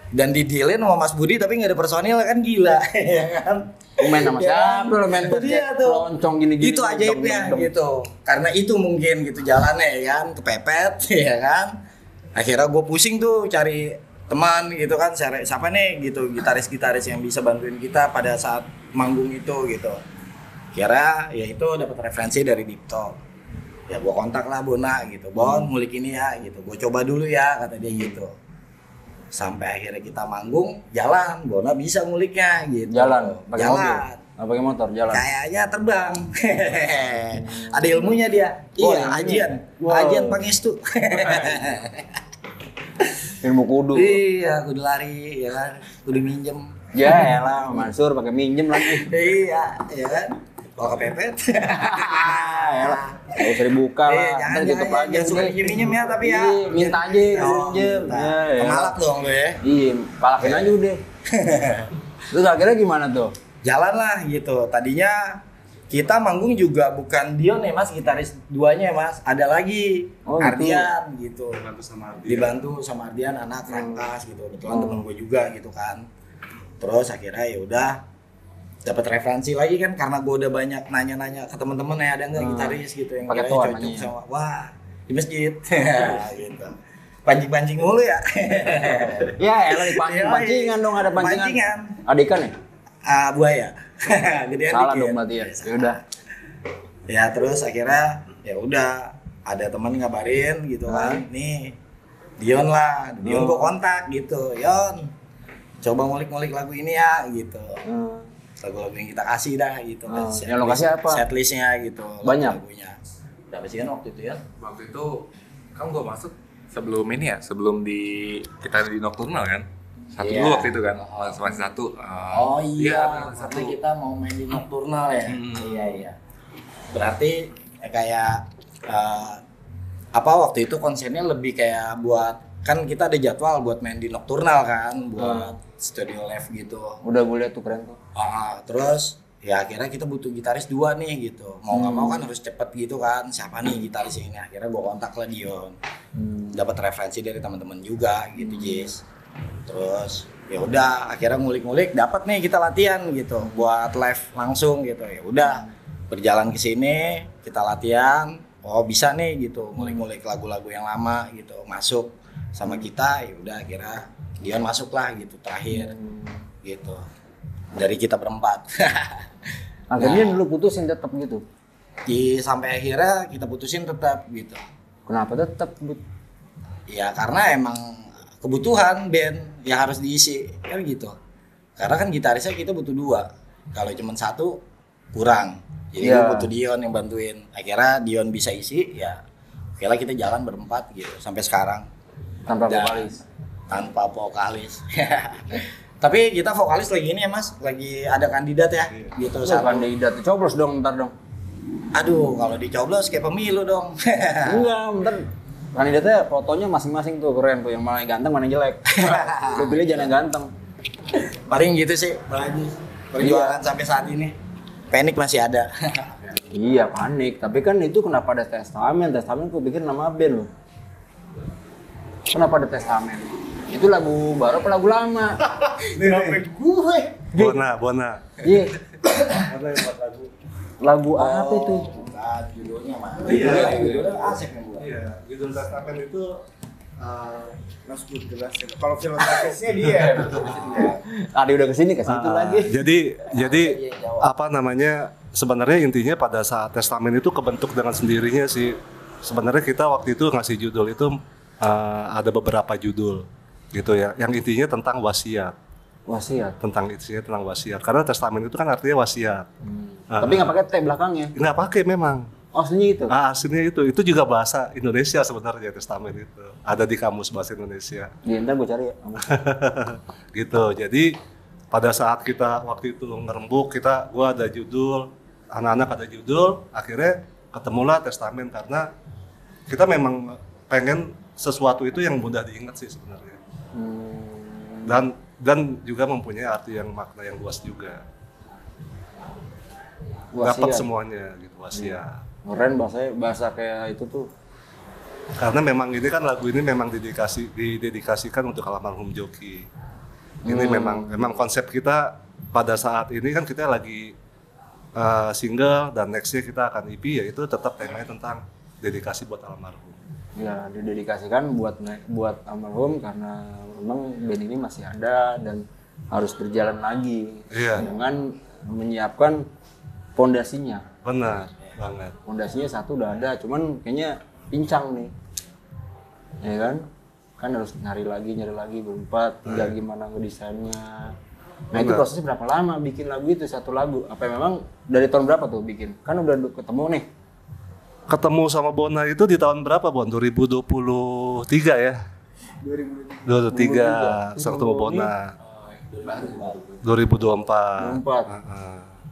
Dan didealin sama Mas Budi tapi nggak ada personil kan, gila ya kan. Main sama siapa lo main loncong gini-gini itu ajaibnya gitu, karena itu mungkin gitu jalannya ya kan, kepepet ya kan. Akhirnya gue pusing tuh cari teman gitu kan, siapa nih gitu gitaris-gitaris yang bisa bantuin kita pada saat manggung itu gitu. Kira ya itu dapat referensi dari Dipto, ya gue kontak lah Bona gitu, Bon ngulik ini ya gitu, gue coba dulu ya kata dia gitu. Sampai akhirnya kita manggung, jalan, Bona bisa nguliknya gitu. Jalan, pakai mobil? Pakai motor, jalan? Kayaknya terbang. Ada ilmunya dia. Iya, ajian. Ajian Pangestu. Ilmu kudu. Iya, kudu lari, ya kan. Kudu minjem. Ya elah, Mansur pakai minjem lagi. Iya, ya kan. Kalau kepepet. Elah, nggak usah dibuka lah. Jangan tutup aja. jangan suruh minjem ya, tapi ya. Minta aja, minjem. Ya, Pemalak dong lo ya. Iya, palakin aja udah. Terus akhirnya gimana tuh? Jalan lah gitu. Tadinya kita manggung juga bukan Dion ya Mas, gitaris duanya ya Mas. Ada lagi Ardian gitu. Dibantu sama Ardian anak Rangkas gitu. Kebetulan temen gue juga gitu kan. Terus akhirnya ya udah dapat referensi lagi kan, karena gue udah banyak nanya-nanya ke teman-teman ya ada nggak gitaris gitu yang pakai cocok nanya. sama wah di masjid gitu. Pancing-pancing mulu ya. Ya elah dipancing-pancingan dong, ada pancingan. Ada ikan ya? Buaya. Gedean Salah dikit. dong berarti ya. Ya udah. Ya terus akhirnya ya udah ada teman ngabarin gitu kan, nih Dion lah, Dion gue kontak gitu, Yon coba ngulik-ngulik lagu ini ya gitu. Lagu-lagu yang kita kasih dah gitu. Yang lo kasih apa? Setlistnya gitu. Banyak? Lagunya. Berapa sih kan waktu itu ya? Waktu itu kan gue masuk sebelum ini ya, sebelum kita di Nocturnal kan. Satu Iya. dulu waktu itu kan, masih satu. Oh iya, satu. waktu kita mau main di Nocturnal ya. Iya. Berarti kayak apa waktu itu konsernya lebih kayak buat, kan kita ada jadwal buat main di Nocturnal kan, buat studio live gitu. Udah gue liat tuh keren tuh. Terus ya akhirnya kita butuh gitaris 2 nih gitu. Mau nggak mau kan harus cepet gitu kan. Siapa nih gitaris ini? Akhirnya gue kontak lah Dion. Dapat referensi dari teman-teman juga gitu Jis. Terus Ya udah akhirnya ngulik-ngulik dapat nih kita latihan gitu buat live langsung gitu. Ya udah berjalan ke sini kita latihan, oh bisa nih gitu ngulik-ngulik lagu-lagu yang lama gitu masuk sama kita. Ya udah akhirnya Dion masuk lah gitu terakhir gitu dari kita berempat. Akhirnya dulu putusin tetap gitu. Sampai akhirnya kita putusin tetap gitu. Kenapa tetap? Ya karena emang kebutuhan band yang harus diisi kan gitu. Karena kan gitarisnya kita butuh 2. Kalau cuma 1 kurang. Jadi gue butuh Dion yang bantuin. Akhirnya Dion bisa isi ya. Akhirnya kita jalan berempat gitu sampai sekarang. Tanpa vokalis. Tanpa vokalis. Tapi kita vokalis lagi ini ya Mas, lagi ada kandidat ya. Gitu Kandidat coblos dong ntar dong. Aduh, kalau dicoblos kayak pemilu dong. Enggak, bentar. Kandidatnya fotonya masing-masing tuh keren tuh, yang mana yang ganteng mana yang jelek. Gue pilih jangan yang ganteng. Paling gitu sih, perjuangan sampai saat ini. Panik masih ada. Iya panik, tapi kan itu kenapa ada Testament? Testament gue pikir nama band loh. Kenapa ada Testament? Itu lagu baru apa lagu lama? Gue. Bona. Iya. Lagu apa itu? Judulnya mah. Judulnya asik nih gua. Iya, judul Testament itu Mas Bud jelasin. Kalau filosofisnya dia. Tadi udah kesini ke situ lagi. Jadi apa namanya? Sebenarnya intinya pada saat testamen itu kebentuk dengan sendirinya sih. Sebenarnya kita waktu itu ngasih judul itu ada beberapa judul gitu ya. Yang intinya tentang wasiat. Wasiat. Tentang wasiat. Karena testamen itu kan artinya wasiat. Tapi nggak pakai T belakangnya. Nggak pakai memang. Oh, aslinya itu. Aslinya itu juga bahasa Indonesia sebenarnya testamen itu. Ada di kamus bahasa Indonesia. Iya, ntar gue cari ya. Gitu. Jadi pada saat kita waktu itu ngerembuk, gua ada judul, anak-anak ada judul, akhirnya ketemulah testamen karena kita memang pengen sesuatu itu yang mudah diingat sih sebenarnya. Dan juga mempunyai arti yang makna yang luas juga. Dapat semuanya gitu wasiat. Keren bahasa kayak itu tuh. Karena memang ini kan lagu ini memang didedikasikan untuk almarhum Joki. Ini memang konsep kita pada saat ini kan kita lagi single dan nextnya kita akan EP, yaitu tetap temanya tentang dedikasi buat almarhum. Ya, didedikasikan buat almarhum karena memang band ini masih ada dan harus berjalan lagi dengan menyiapkan pondasinya. Benar banget. Pondasinya satu udah ada, cuman kayaknya pincang nih, ya kan? Kan harus nyari lagi berempat, tinggal gimana ngedesainnya. Nah itu prosesnya berapa lama bikin lagu itu, satu lagu? Apa memang dari tahun berapa tuh bikin? Kan udah ketemu nih. Ketemu sama Bona itu di tahun berapa, Bon? 2023 ya? 2023, ketemu Bona. 2024.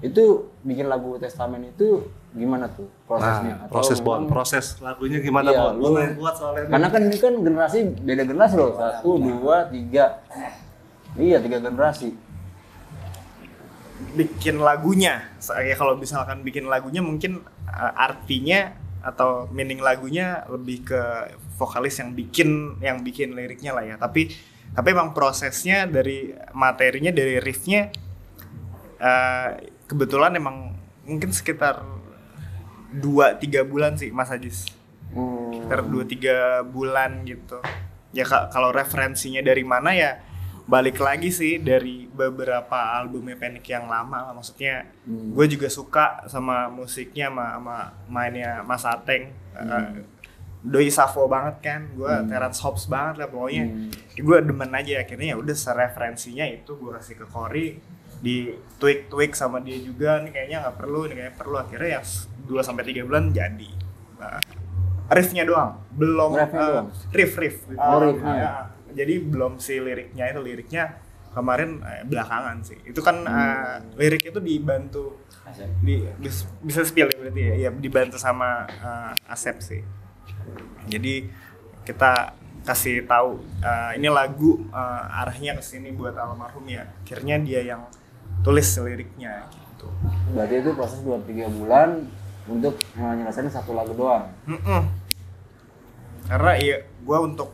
Itu bikin lagu Testament itu gimana tuh prosesnya? Proses lagunya gimana, iya, Bon? Lu yang buat soalnya. Karena kan ini kan beda generasi loh, 1, 2, 3. Iya, 3 generasi. Bikin lagunya, ya kalau misalkan bikin lagunya mungkin artinya atau meaning lagunya lebih ke vokalis yang bikin liriknya lah ya. Tapi emang prosesnya dari materinya, dari riffnya kebetulan emang mungkin sekitar 2-3 bulan sih Mas Ajis. Sekitar 2-3 bulan gitu. Ya kalau referensinya dari mana ya balik lagi sih dari beberapa albumnya Panic yang lama. Maksudnya gue juga suka sama musiknya sama mainnya Mas Ateng. Doi Savo banget kan, gue Terence Hobbs banget lah pokoknya. Gue demen aja akhirnya ya udah referensinya itu gue kasih ke Cory, di tweak sama dia juga, nih kayaknya nggak perlu, nih kayaknya perlu, akhirnya ya 2-3 bulan jadi. Riffnya doang, belum riff. Riffnya. Jadi belum si liriknya kemarin belakangan sih. Itu kan lirik itu dibantu bisa spill ya berarti ya, dibantu sama Asep sih. Jadi kita kasih tahu ini lagu arahnya ke sini buat almarhum ya. Akhirnya dia yang tulis liriknya gitu. Berarti itu proses 2-3 bulan untuk menyelesaikan satu lagu doang. Karena ya gue untuk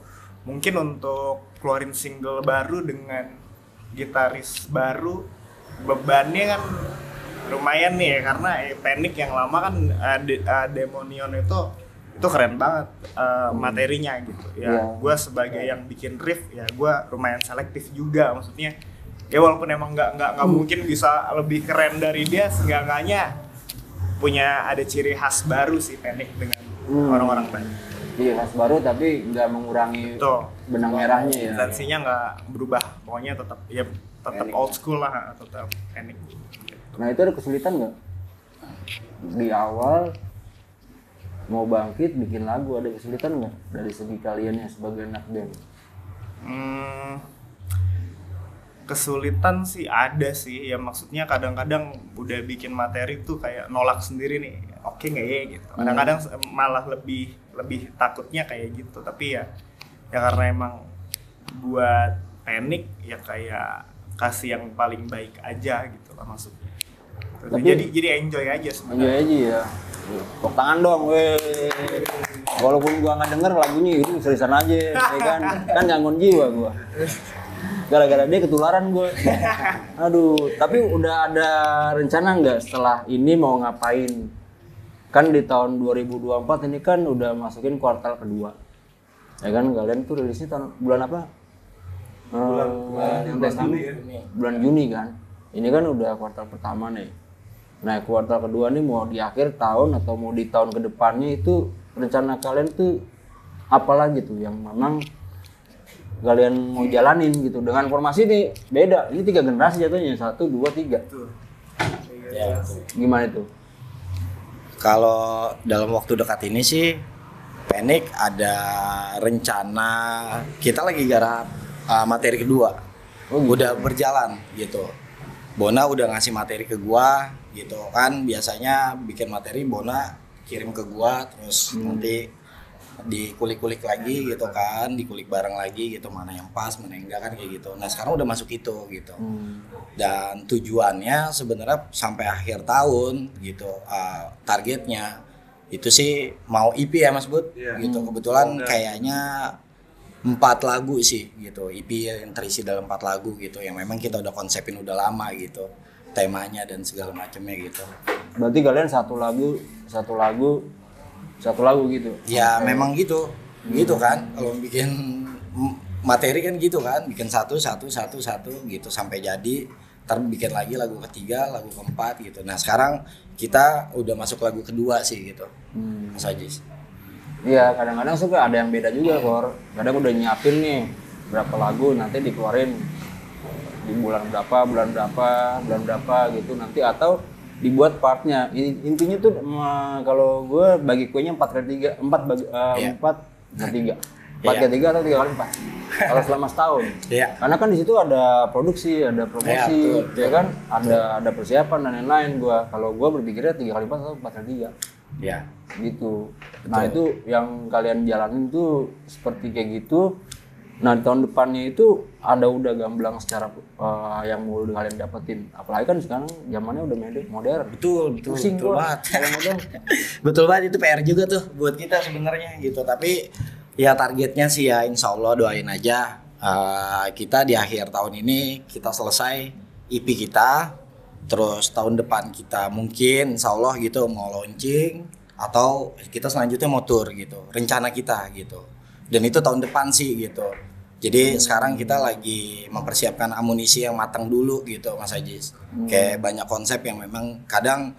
keluarin single baru dengan gitaris baru bebannya kan lumayan nih ya, karena Panic yang lama kan Demonion itu keren banget materinya gitu ya. Gue sebagai yang bikin riff ya gue lumayan selektif juga, maksudnya ya walaupun emang nggak mungkin bisa lebih keren dari dia, seenggaknya punya ada ciri khas baru sih Panic dengan orang-orang lain. Iya, khas baru tapi nggak mengurangi benang merahnya ya. Esensinya nggak berubah, pokoknya tetap old school lah, tetap Panic. Nah itu ada kesulitan nggak di awal mau bangkit bikin lagu, ada kesulitan nggak dari segi kalian ya sebagai anak band? Kesulitan sih ada sih ya, maksudnya kadang-kadang udah bikin materi tuh kayak nolak sendiri nih, oke nggak ya gitu. Kadang-kadang malah lebih takutnya kayak gitu, tapi ya karena emang buat Panic ya kayak kasih yang paling baik aja gitu lah maksudnya. Tapi, jadi enjoy aja sebenarnya. Enjoy aja ya. Tepuk tangan dong, weh. Walaupun gua nggak denger lagunya itu seriusan aja, ya kan? Kan gangguan jiwa gua. Gara-gara dia ketularan gua. Aduh, tapi udah ada rencana nggak setelah ini mau ngapain? Kan di tahun 2024 ini kan udah masukin kuartal kedua. Ya kan kalian tuh rilisnya bulan apa? Bulan Juni kan. Ini kan udah kuartal pertama nih. Nah, kuartal kedua nih mau di akhir tahun atau mau di tahun kedepannya itu rencana kalian tuh apa lagi tuh yang memang kalian mau jalanin gitu dengan formasi ini beda. Ini 3 generasi jatuhnya, 1, 2, 3. Ya. Gimana itu? Kalau dalam waktu dekat ini sih Panic ada rencana, kita lagi garap materi kedua. Udah berjalan gitu. Bona udah ngasih materi ke gua gitu kan, biasanya bikin materi Bona kirim ke gua terus nanti dikulik-kulik lagi gitu kan, dikulik bareng lagi gitu, mana yang pas mana yang enggak kan kayak gitu. Nah sekarang udah masuk itu gitu. Dan tujuannya sebenarnya sampai akhir tahun gitu, targetnya itu sih mau EP ya Mas Bud gitu. Kebetulan kayaknya 4 lagu sih gitu, EP yang terisi dalam 4 lagu gitu, yang memang kita udah konsepin udah lama gitu, temanya dan segala macamnya gitu. Berarti kalian satu lagu gitu? Ya memang gitu, gitu kan. Kalau bikin materi kan gitu kan, bikin satu gitu sampai jadi, ntar bikin lagi lagu ketiga, lagu keempat gitu. Nah sekarang kita udah masuk lagu kedua sih gitu, Mas Ajis. Iya, kadang-kadang suka ada yang beda juga, Kor. Kadang udah nyiapin nih berapa lagu nanti dikeluarin di bulan berapa gitu nanti, atau dibuat partnya. Intinya tuh kalau gue bagi kuenya 4x3, 4 3. 4x3 atau 3x4. Kalau selama setahun. Karena kan di situ ada produksi, ada promosi, ya kan? Ada persiapan dan lain-lain. Kalau gue berpikirnya 3x4 atau 4x3. Ya. Gitu. Nah itu yang kalian jalanin tuh seperti kayak gitu. Nah di tahun depannya itu udah gamblang secara yang mau kalian dapetin. Apalagi kan sekarang zamannya udah modern. Betul banget. Betul banget, itu PR juga tuh buat kita sebenarnya gitu. Tapi ya targetnya sih ya insya Allah doain aja kita di akhir tahun ini kita selesai EP kita. Terus tahun depan kita mungkin insya Allah gitu mau launching atau kita selanjutnya mau tour gitu, rencana kita gitu. Dan itu tahun depan sih gitu. Jadi sekarang kita lagi mempersiapkan amunisi yang matang dulu gitu Mas Ajis. Kayak banyak konsep yang memang kadang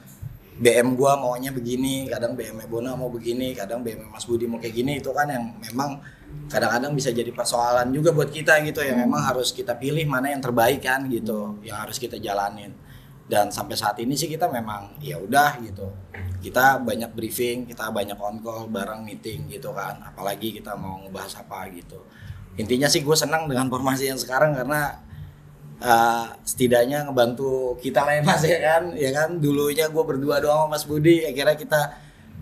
BM gua maunya begini, kadang BM Bona mau begini, kadang BM Mas Budi mau kayak gini. Itu kan yang memang kadang-kadang bisa jadi persoalan juga buat kita gitu, yang memang harus kita pilih mana yang terbaik kan gitu, yang harus kita jalanin. Dan sampai saat ini sih kita memang ya udah gitu, kita banyak briefing, kita banyak on call bareng, meeting gitu kan, apalagi kita mau ngebahas apa gitu. Intinya sih gue senang dengan formasi yang sekarang karena setidaknya ngebantu kita lah ya Mas ya kan dulunya gue berdua doang sama Mas Budi, akhirnya kita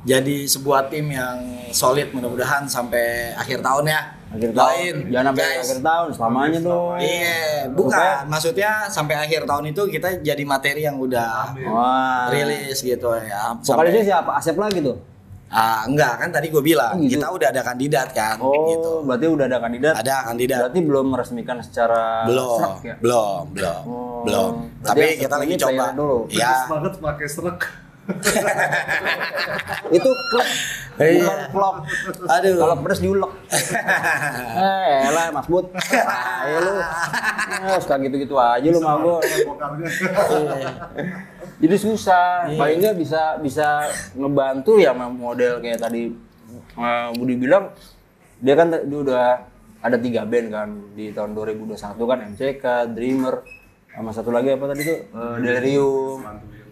jadi sebuah tim yang solid, mudah-mudahan sampai akhir tahun ya. Akhir tahun, jangan sampai akhir tahun, selamanya dong. Iya, bukan. Maksudnya sampai akhir tahun itu kita jadi materi yang udah rilis gitu ya. Vokalisnya siapa? Asep lagi tuh? Enggak, kan tadi gue bilang Oh, gitu. kita udah ada kandidat kan, Oh, gitu. berarti udah ada kandidat. Ada kandidat. Berarti belum meresmikan secara Belum, serak ya? belum. Oh, Belum. berarti Tapi yang kita lagi ini coba. player dulu. Ya, Banget pakai serak. Itu klub, Iya. bukan vlog. Aduh. Kalau pedes diulek. Elah Mas Bud. Ayo lu. Suka gitu-gitu aja lu sama gua. Bokarnya. Jadi susah. Paling nggak bisa ngebantu ya model kayak tadi Budi bilang, dia kan dia udah ada 3 band kan di tahun 2021 kan, MCK, Dreamer, sama satu lagi apa tadi tuh Delirium.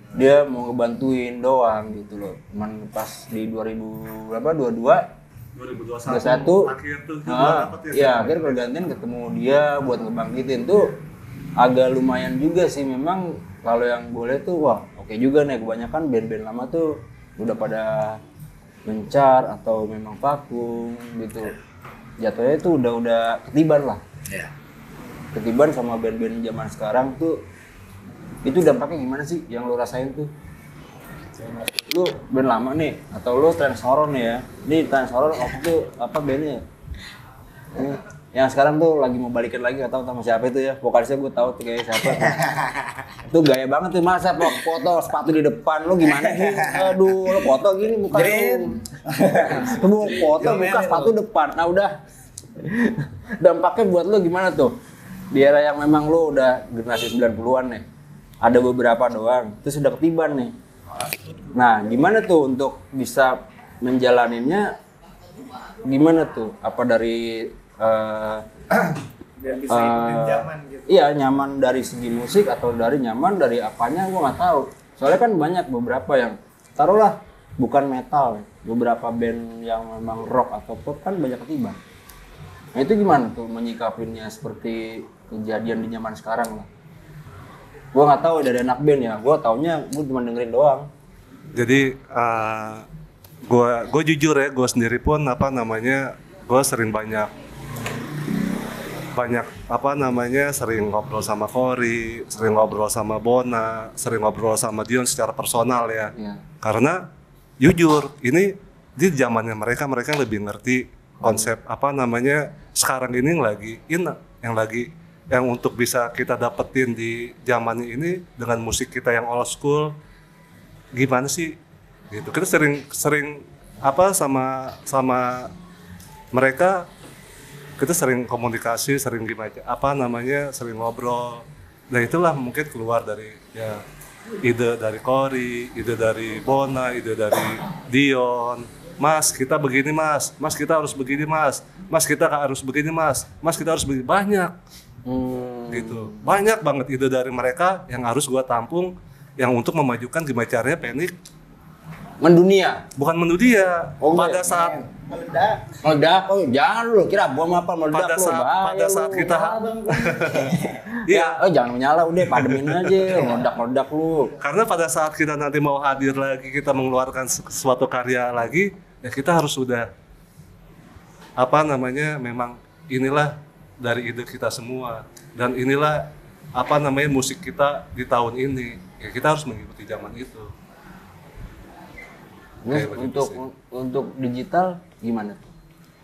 Dia mau ngebantuin doang gitu loh. Cuman pas di 2022 2021 akhir tuh dapet ya akhir pergantian ketemu dia buat ngebangkitin tuh agak lumayan juga sih memang. Kalau yang boleh tuh wah oke juga nih, kebanyakan band-band lama tuh udah pada mencar atau memang vakum gitu. Jatuhnya tuh udah ketiban lah. ya. Ketiban sama band-band zaman sekarang tuh. Itu dampaknya gimana sih yang lo rasain tuh? Lu band lama nih atau lu Transhoron nih ya? Ini Transhoron waktu itu apa bandnya? Yang sekarang tuh lagi mau balikin lagi, nggak tahu sama siapa itu ya. Vokalisnya gue tahu tuh kayak siapa. Itu gaya banget tuh, masa foto sepatu di depan lu gimana sih? Aduh, lu foto gini bukan lu. Lu foto buka sepatu depan. Nah udah. Dampaknya buat lu gimana tuh? Di era yang memang lu udah generasi 90-an nih. Ada beberapa doang, terus udah ketiban nih. Nah, gimana tuh untuk bisa menjalaninnya? Gimana tuh? Apa dari Biar bisa ikutin zaman gitu. iya, nyaman dari segi musik atau dari nyaman dari apanya gua nggak tahu. Soalnya kan banyak beberapa yang taruhlah bukan metal, beberapa band yang memang rock atau pop kan banyak ketiban. Nah itu gimana tuh menyikapinya seperti kejadian di zaman sekarang lah? Gua nggak tahu dari anak band ya, gua taunya gua cuma dengerin doang. Jadi gue jujur ya, gue sendiri pun gue sering sering ngobrol sama Cory, sering ngobrol sama Bona, sering ngobrol sama Dion secara personal ya. Iya. Karena jujur ini di zamannya mereka lebih ngerti konsep sekarang ini yang untuk bisa kita dapetin di zaman ini dengan musik kita yang old school. Gimana sih gitu, kita sering sama mereka, kita sering komunikasi, sering sering ngobrol. Nah itulah mungkin keluar dari ya ide dari Cory, ide dari Bona, ide dari Dion. Mas kita begini mas kita harus begini mas kita harus begini mas kita harus begini, banyak gitu, banyak banget ide dari mereka yang harus gua tampung, yang untuk memajukan gimana caranya Panic Mendunia. bukan mendunia. Oh, pada iya. saat Meledak, oh jangan lu kira bom apa meledak lu, bahaya pada saat lu. kita iya, Jangan menyala, udah pademin aja, meledak lu. karena pada saat kita nanti mau hadir lagi, kita mengeluarkan suatu karya lagi, ya kita harus sudah memang inilah dari ide kita semua, dan inilah musik kita di tahun ini, ya kita harus mengikuti zaman itu. Terus Kayak begitu sih. untuk digital gimana tuh?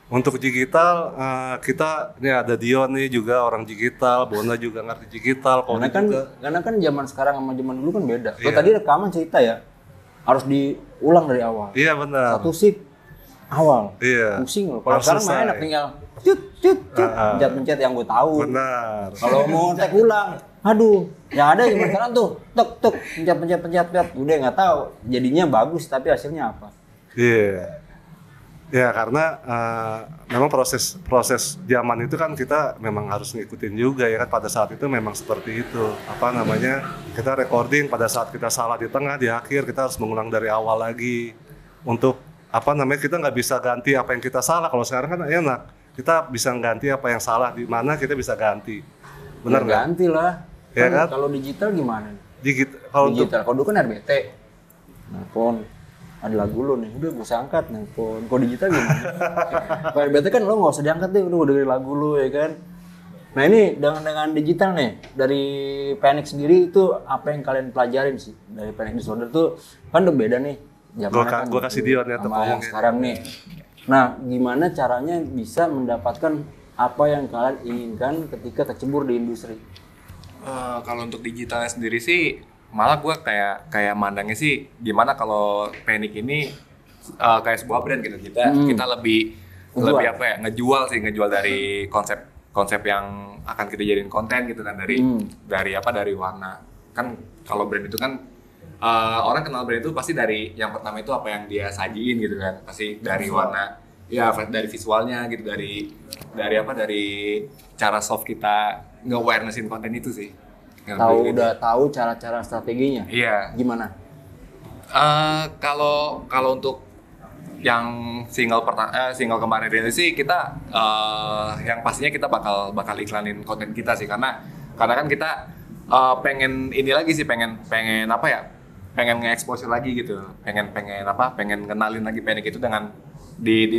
Untuk digital, kita ini ada Dion nih juga orang digital, Bona juga ngerti digital, Cory juga. Karena kan zaman sekarang sama zaman dulu kan beda. Lo Iya. tadi rekaman cerita ya, harus diulang dari awal. Iya benar. Satu shift awal. Iya. Pusing loh. Kalau Harus sekarang selesai. enak tinggal pencet-pencet yang gue tahu. Benar. Kalau mau ngetek ulang, aduh, yang ada zaman sekarang tuh tek pencet, udah nggak tahu. Jadinya bagus tapi hasilnya apa? Iya. Ya karena memang proses zaman itu kan kita memang harus ngikutin juga ya kan, pada saat itu memang seperti itu. Kita recording pada saat kita salah di tengah, di akhir kita harus mengulang dari awal lagi. Untuk kita nggak bisa ganti apa yang kita salah. Kalau sekarang kan enak, kita bisa ganti apa yang salah di mana, kita bisa ganti. Benar nggak? Ganti lah. Ya kan? Kalau digital gimana? Kalau untuk Digital. Kalau dulu kan RBT. Nelfon. Ada lagu lo nih, udah gue angkat nelfon. Kalau digital gimana? Kalau RBT kan lo nggak usah diangkat deh, udah dengerin lagu lo ya kan. Nah ini dengan digital nih, dari Panic sendiri itu apa yang kalian pelajarin sih dari Panic Disorder tuh kan udah beda nih Zamannya Gua kasih Dion ya, sama ngomong yang sekarang nih. Nah, gimana caranya bisa mendapatkan apa yang kalian inginkan ketika kecebur di industri? Kalau untuk digitalnya sendiri sih, malah gue kayak mandangnya sih, gimana kalau Panic ini kayak sebuah brand gitu. Kita lebih apa ya, ngejual dari konsep yang akan kita jadiin konten gitu kan, dari warna. Kan kalau brand itu kan orang kenal brand itu pasti dari yang pertama itu apa yang dia sajiin gitu kan, pasti dari warna, ya dari visualnya gitu, dari cara soft kita nge-awarenessin konten itu sih. Udah tahu cara-cara strateginya. Iya. Gimana? Kalau untuk yang single kemarin rilis sih, kita yang pastinya kita bakal iklanin konten kita sih, karena kan kita pengen ini lagi sih, pengen apa ya, pengen nge-expose lagi gitu, pengen kenalin lagi Panic itu dengan di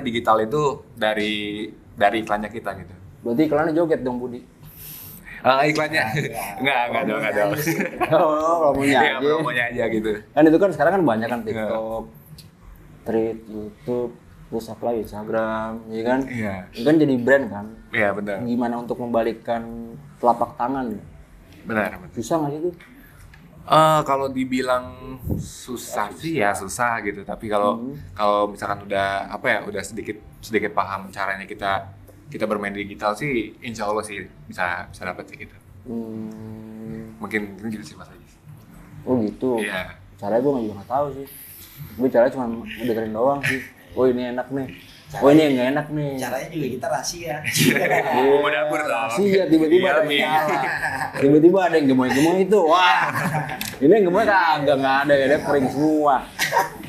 digital itu dari iklannya kita gitu. Berarti iklannya joget dong, Budi. Iklannya enggak dong. Promonya aja gitu. Kan itu kan sekarang kan banyak kan TikTok, Thread, YouTube, terus apa lagi, Instagram, ya kan? Iya. Itu kan jadi brand kan? Iya, benar. Gimana untuk membalikkan telapak tangan? Benar. Susah nggak sih itu? Kalau dibilang susah sih ya susah gitu, tapi kalau misalkan udah sedikit paham caranya kita bermain digital sih, insya Allah sih bisa dapat sih gitu. Mungkin gitu sih Mas Haji. Oh gitu. Iya. Caranya gue juga nggak tahu sih. Gue caranya cuma dengerin doang sih. Oh ini enak nih. Oh ini yang nggak enak nih. Caranya juga kita rahasia. Mau dapur dong. Rahasia tiba-tiba ada yang nyala. Tiba-tiba ada yang gemoy-gemoy itu. Wah. Ini yang gemoy kagak, nggak ada, ya kering semua.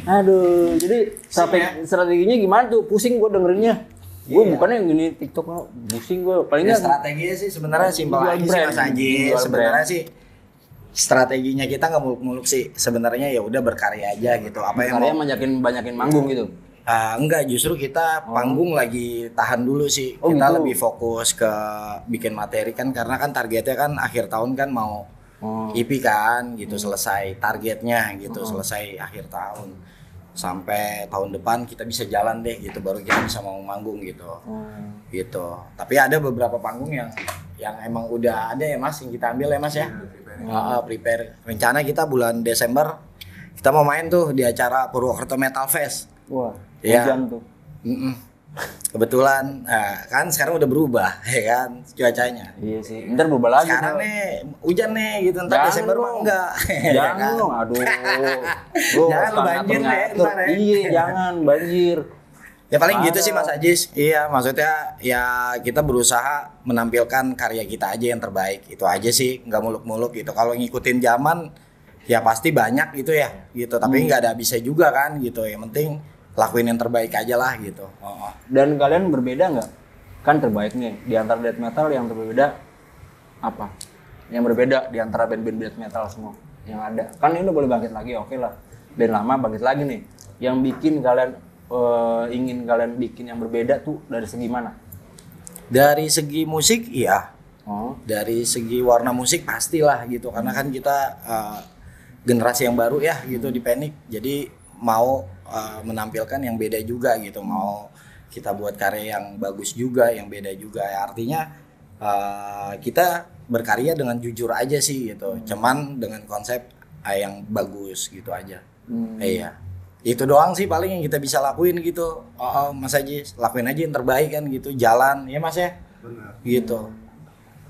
Aduh, jadi strateginya gimana tuh? Pusing gue dengerinnya. Gue bukannya yang gini TikTok, pusing gue. Paling nggak strateginya sih sebenarnya simpel aja sih Mas Haji. Sebenarnya sih strateginya kita nggak muluk-muluk sih. Sebenarnya ya udah berkarya aja gitu. Apa yang mau banyakin manggung gitu. Enggak, justru kita panggung lagi tahan dulu sih. Kita gitu. Lebih fokus ke bikin materi kan, karena kan targetnya kan akhir tahun kan mau EP kan gitu, selesai targetnya gitu, selesai akhir tahun. Sampai tahun depan kita bisa jalan deh gitu, baru kita bisa mau manggung gitu. Gitu. Tapi ada beberapa panggung yang emang udah ada ya Mas, yang kita ambil ya Mas ya. Prepare. Rencana kita bulan Desember kita mau main tuh di acara Purwokerto Metal Fest. Wah, hujan tuh. Kebetulan, kan sekarang udah berubah, ya kan cuacanya. Iya sih, ntar berubah lagi. Sekarang nih hujan nih gitu, ntar Desember mah enggak. Jangan dong, aduh. Jangan banjir ya, ntar ya. Iya, jangan banjir. Ya paling gitu sih Mas Ajis. Iya, maksudnya ya kita berusaha menampilkan karya kita aja yang terbaik. Itu aja sih, nggak muluk-muluk gitu. Kalau ngikutin zaman, ya pasti banyak gitu ya, gitu. Tapi nggak ada habisnya juga kan, gitu. Yang penting lakuin yang terbaik aja lah gitu. Dan kalian berbeda nggak? Kan terbaik nih di antara death metal, yang berbeda apa? Yang berbeda di antara band-band death metal semua yang ada. Kan ini udah boleh bangkit lagi, oke lah. Band lama bangkit lagi nih. Yang bikin kalian ingin kalian bikin yang berbeda tuh dari segi mana? Dari segi musik iya. Dari segi warna musik pastilah gitu. Karena kan kita generasi yang baru ya gitu di Panic. Jadi mau menampilkan yang beda juga gitu, mau kita buat karya yang bagus juga, yang beda juga ya, artinya kita berkarya dengan jujur aja sih gitu, cuman dengan konsep yang bagus gitu aja. Iya, itu doang sih paling yang kita bisa lakuin gitu. Mas Haji, lakuin aja yang terbaik kan gitu, jalan ya Mas ya. Benar. Gitu,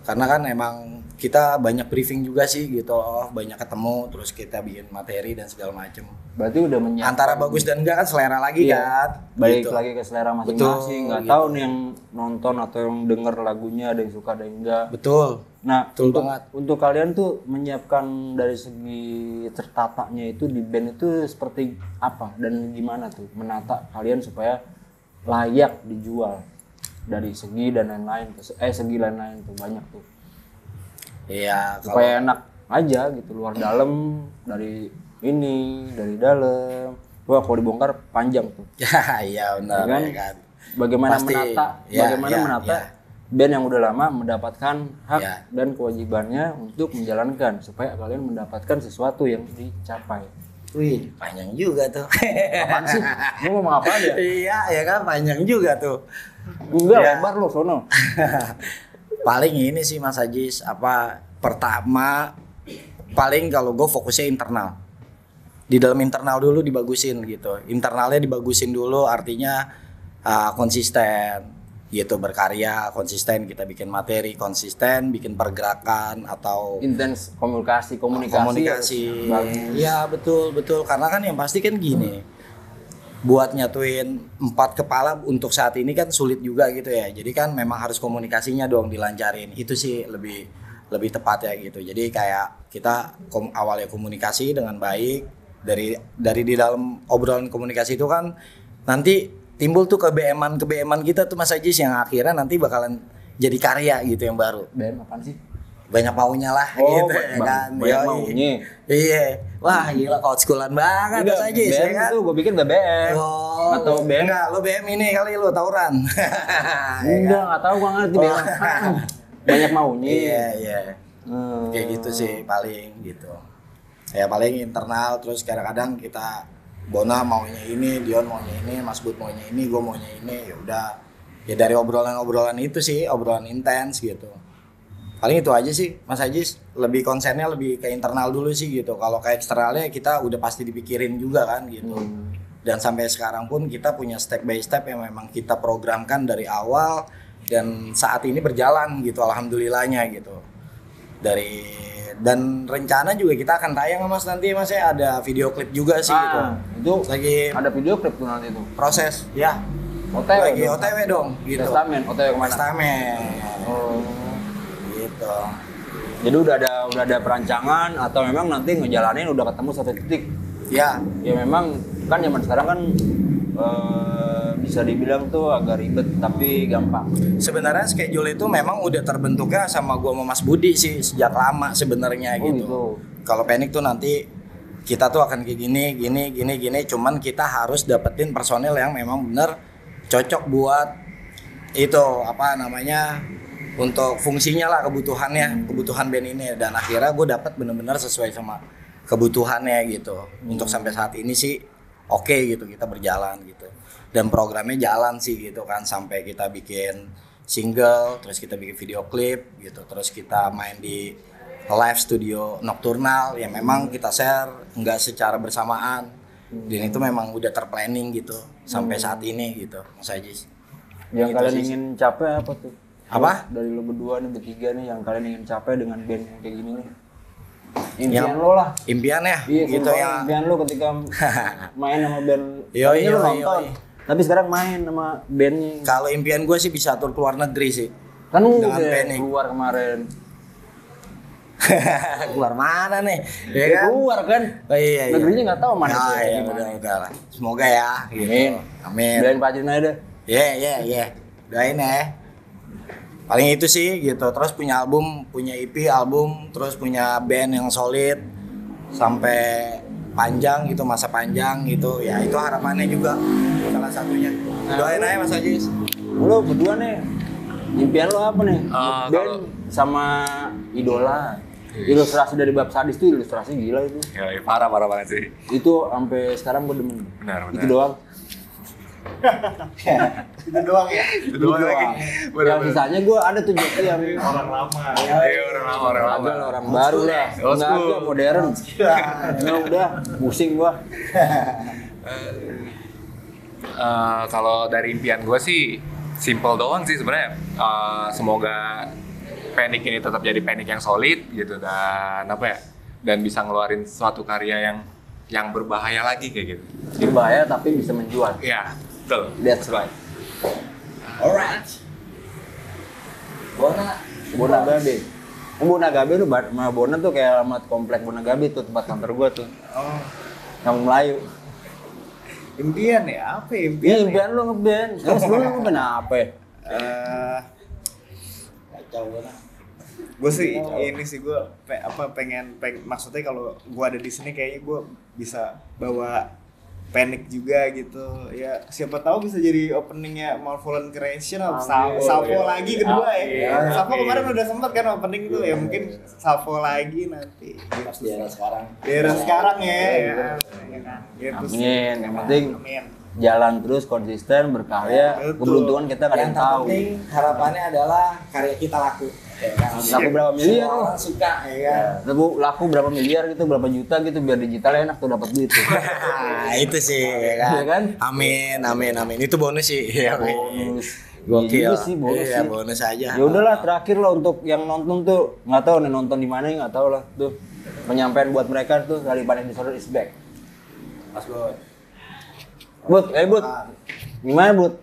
karena kan emang kita banyak briefing juga sih gitu, banyak ketemu, terus kita bikin materi dan segala macem. Berarti udah menyiapkan antara bagus dan enggak kan selera lagi kan. Balik gitu. lagi ke selera masing-masing. Nggak tahu nih yang nonton atau yang denger lagunya ada yang suka ada yang enggak. Betul. Nah, betul banget. Untuk kalian tuh menyiapkan dari segi tertatanya itu di band itu seperti apa dan gimana tuh menata kalian supaya layak dijual dari segi dan lain-lain, segi lain-lain tuh banyak tuh. Iya, supaya enak aja gitu, luar dalam, dari ini, dari dalam. Wah, kalau dibongkar panjang tuh. Ya, iya benar kan? ya kan. Bagaimana pasti, menata band yang udah lama mendapatkan hak dan kewajibannya untuk menjalankan supaya kalian mendapatkan sesuatu yang dicapai. Wih, panjang juga tuh. Apaan sih? Lu ngomong apa aja? Iya, ya kan panjang juga tuh. Enggak, Ya. lebar lu sono. Paling ini sih Mas Ajis, pertama paling kalau gue fokusnya internal. Di dalam internal dulu dibagusin gitu. Internalnya dibagusin dulu artinya konsisten gitu, berkarya, konsisten kita bikin materi, konsisten bikin pergerakan atau Intens komunikasi. komunikasi. Iya, betul karena kan yang pasti kan gini. Buat nyatuin 4 kepala untuk saat ini kan sulit juga gitu ya. Jadi kan memang harus komunikasinya dong dilancarin. Itu sih lebih tepat ya gitu. Jadi kayak kita awalnya komunikasi dengan baik, dari di dalam obrolan komunikasi itu kan nanti timbul tuh keBM-an kita tuh Mas Ajis yang akhirnya nanti bakalan jadi karya gitu yang baru. BM apaan sih? Banyak maunya lah gitu ya kan. Banyak Yoi. maunya. Iya. Wah, gila old schoolan banget Mas Ajis ya BM kan. itu gue pikir BBM. Oh, Atau BM. enggak, lo BM ini kali lo tawuran. Enggak, enggak tahu gua ngerti BM. Banyak maunya. Iya. Kayak gitu sih paling gitu. Ya paling internal, terus kadang-kadang kita Bona maunya ini, Dion maunya ini, Mas Bud maunya ini, gue maunya ini, ya udah. Ya dari obrolan-obrolan itu sih, obrolan intens gitu. Paling itu aja sih Mas Ajis, lebih konsennya lebih ke internal dulu sih gitu. Kalau ke eksternalnya kita udah pasti dipikirin juga kan gitu. Dan sampai sekarang pun kita punya step by step yang memang kita programkan dari awal dan saat ini berjalan gitu, alhamdulillahnya gitu. Dan rencana juga kita akan tayang Mas nanti Mas ya, ada video klip juga sih gitu. Itu Lagi ada video klip tuh nanti tuh. proses ya. OTW Lagi dong. OTW dong gitu. Testamen, OTW kemana? Testamen. Oh. Gitu. Jadi udah ada perancangan atau memang nanti ngejalanin udah ketemu satu titik. Ya, Ya memang kan zaman sekarang kan bisa dibilang tuh agak ribet tapi gampang. sebenarnya schedule itu memang udah terbentuknya sama gua sama Mas Budi sih sejak lama sebenarnya Oh, gitu. gitu. Kalau Panic tuh nanti kita tuh akan kayak gini, cuman kita harus dapetin personil yang memang bener cocok buat itu untuk fungsinya lah, kebutuhan band ini. Dan akhirnya gue dapet bener-bener sesuai sama kebutuhannya gitu. Untuk sampai saat ini sih oke gitu, kita berjalan gitu. Dan programnya jalan sih gitu kan, sampai kita bikin single, terus kita bikin video klip gitu, terus kita main di live studio Nocturnal yang memang kita share nggak secara bersamaan. Dan itu memang udah terplanning gitu sampai saat ini gitu Mas Ajis. Yang Gitu kalian sih. ingin capai apa tuh? Apa? Dari lo berdua nih, bertiga nih, yang kalian ingin capai dengan band yang kayak gini nih. Impian Yang- lo lah. Impiannya Iya, gitu sumpah, ya. impian lo ketika main sama band. Yoi, Tadinya lo yoi, nonton, yoi. tapi sekarang main sama bandnya. Kalau impian gue sih bisa tur keluar negeri sih. Kan Dengan udah Panic. keluar kemarin. Keluar mana nih? Ya Ya, kan? keluar kan. Oh, iya. Negerinya nggak tahu mana Ya, tuh, ya, gimana. udah lah. Semoga ya. Gitu. Amin. Amin. Doain Pak Juna aja. Iya. Doain ya. Paling itu sih gitu. Terus punya EP album, terus punya band yang solid sampai panjang gitu, masa panjang gitu. Ya itu harapannya juga salah satunya. Doain aja Mas Ajis. Lo berdua nih, impian lo apa nih? Band kalau- sama idola. Ilustrasi dari Bab Sadis tuh ilustrasi gila itu. Ya, parah banget sih. Itu sampai sekarang gue demen. Benar. Itu doang. Itu doang ya. Itu doang lagi. Yang sisanya gue ada tuh joki yang Orang lama. Iya, orang lama. ada lah, orang baru lah. Old Nggak school. ada modern. Nggak, udah pusing gue. Kalau dari impian gue sih simple doang sih sebenarnya. Semoga Panic ini tetap jadi Panic yang solid gitu, dan bisa ngeluarin suatu karya yang berbahaya lagi kayak gitu. Berbahaya tapi bisa menjual. Iya, betul. That's right. Alright. Bona Gabe. Bona Gabe tuh, sama Bona tuh kayak alamat komplek Bona Gabe tuh, tempat kantor gue tuh. Oh, Kampung Melayu. impian ya? Apa ya Iya, impian? impian lo ngeband. Terus sebelum lo ngeband apa ya? Gue sih ini sih gue pengen maksudnya kalau gue ada di sini kayaknya gue bisa bawa Panic juga gitu ya, siapa tahu bisa jadi openingnya Malvolent Creation atau Salvo lagi kedua ya. Salvo kemarin udah sempat kan opening itu ya, mungkin Salvo lagi nanti Pas di era sekarang. di era sekarang ya kan gitu sih. Amin, yang penting Amin. jalan terus konsisten berkarya. Betul. Keberuntungan kita nggak ada Yang yang tahu. terpenting harapannya adalah karya kita laku. Ya kan? Laku berapa miliar? Semua orang suka ya kan. Laku berapa miliar gitu, berapa juta gitu, biar digital enak tuh dapat duit tuh. Nah, itu sih ya kan. Iya kan? Amin. Itu bonus sih. Ya, Bonus. Gokil. Iya juga sih, bonus Iya, sih. bonus aja. Ya udahlah, terakhir lah untuk yang nonton tuh, nggak tahu nih nonton di mana, nggak tahu lah tuh. Penyampaian buat mereka tuh dari Panic Disorder is back. Mas Bud. Bud, Bud. Gimana Bud?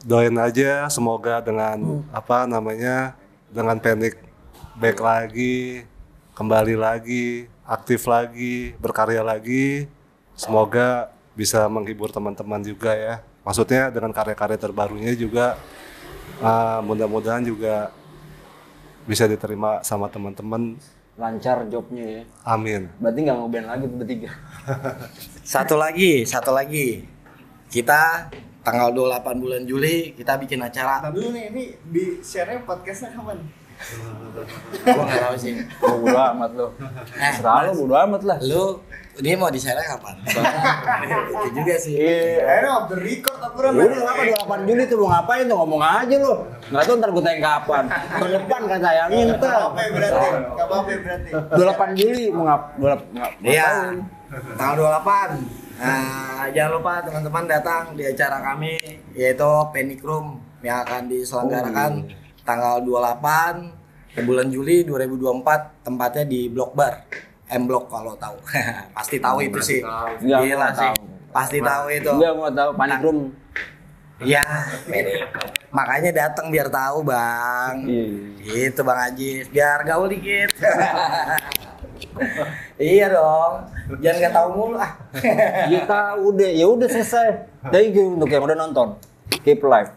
Doain aja semoga dengan dengan Panic back lagi, kembali lagi, aktif lagi, berkarya lagi. Semoga bisa menghibur teman-teman juga ya. Maksudnya dengan karya-karya terbarunya juga mudah-mudahan juga bisa diterima sama teman-teman. Lancar jobnya ya. Amin. Berarti nggak mau band lagi tuh bertiga. Satu lagi. Kita tanggal 28 bulan Juli kita bikin acara. Nah dulu nih, ini di share-nya podcastnya kapan? Gua nggak tahu sih. Oh, bodo amat lo. Selalu bodo amat lah. Lu ini mau di share kapan? Itu juga sih. Akhirnya off the record aku Ya udah kenapa 28 Juli tuh mau ngapain tuh, ngomong aja lo. Nggak tahu ntar gue tanya kapan. Tahun depan kan sayangin tuh. Gak apa-apa berarti 28 Juli mau Iya. Tanggal 28. Nah, jangan lupa teman-teman datang di acara kami yaitu Panic Room yang akan diselenggarakan tanggal 28 bulan Juli 2024, tempatnya di Blok Bar. M Block kalau tahu. Pasti tahu itu sih. Iya, Gila gua sih. tahu. Pasti tahu itu. Enggak mau tahu Panic Room. Iya, makanya datang biar tahu, Bang. Iya. Itu Bang Ajis, biar gaul dikit. Iya dong. Jangan nggak tahu mulu ah. Ya udah selesai. Thank you untuk yang udah nonton. Keep live.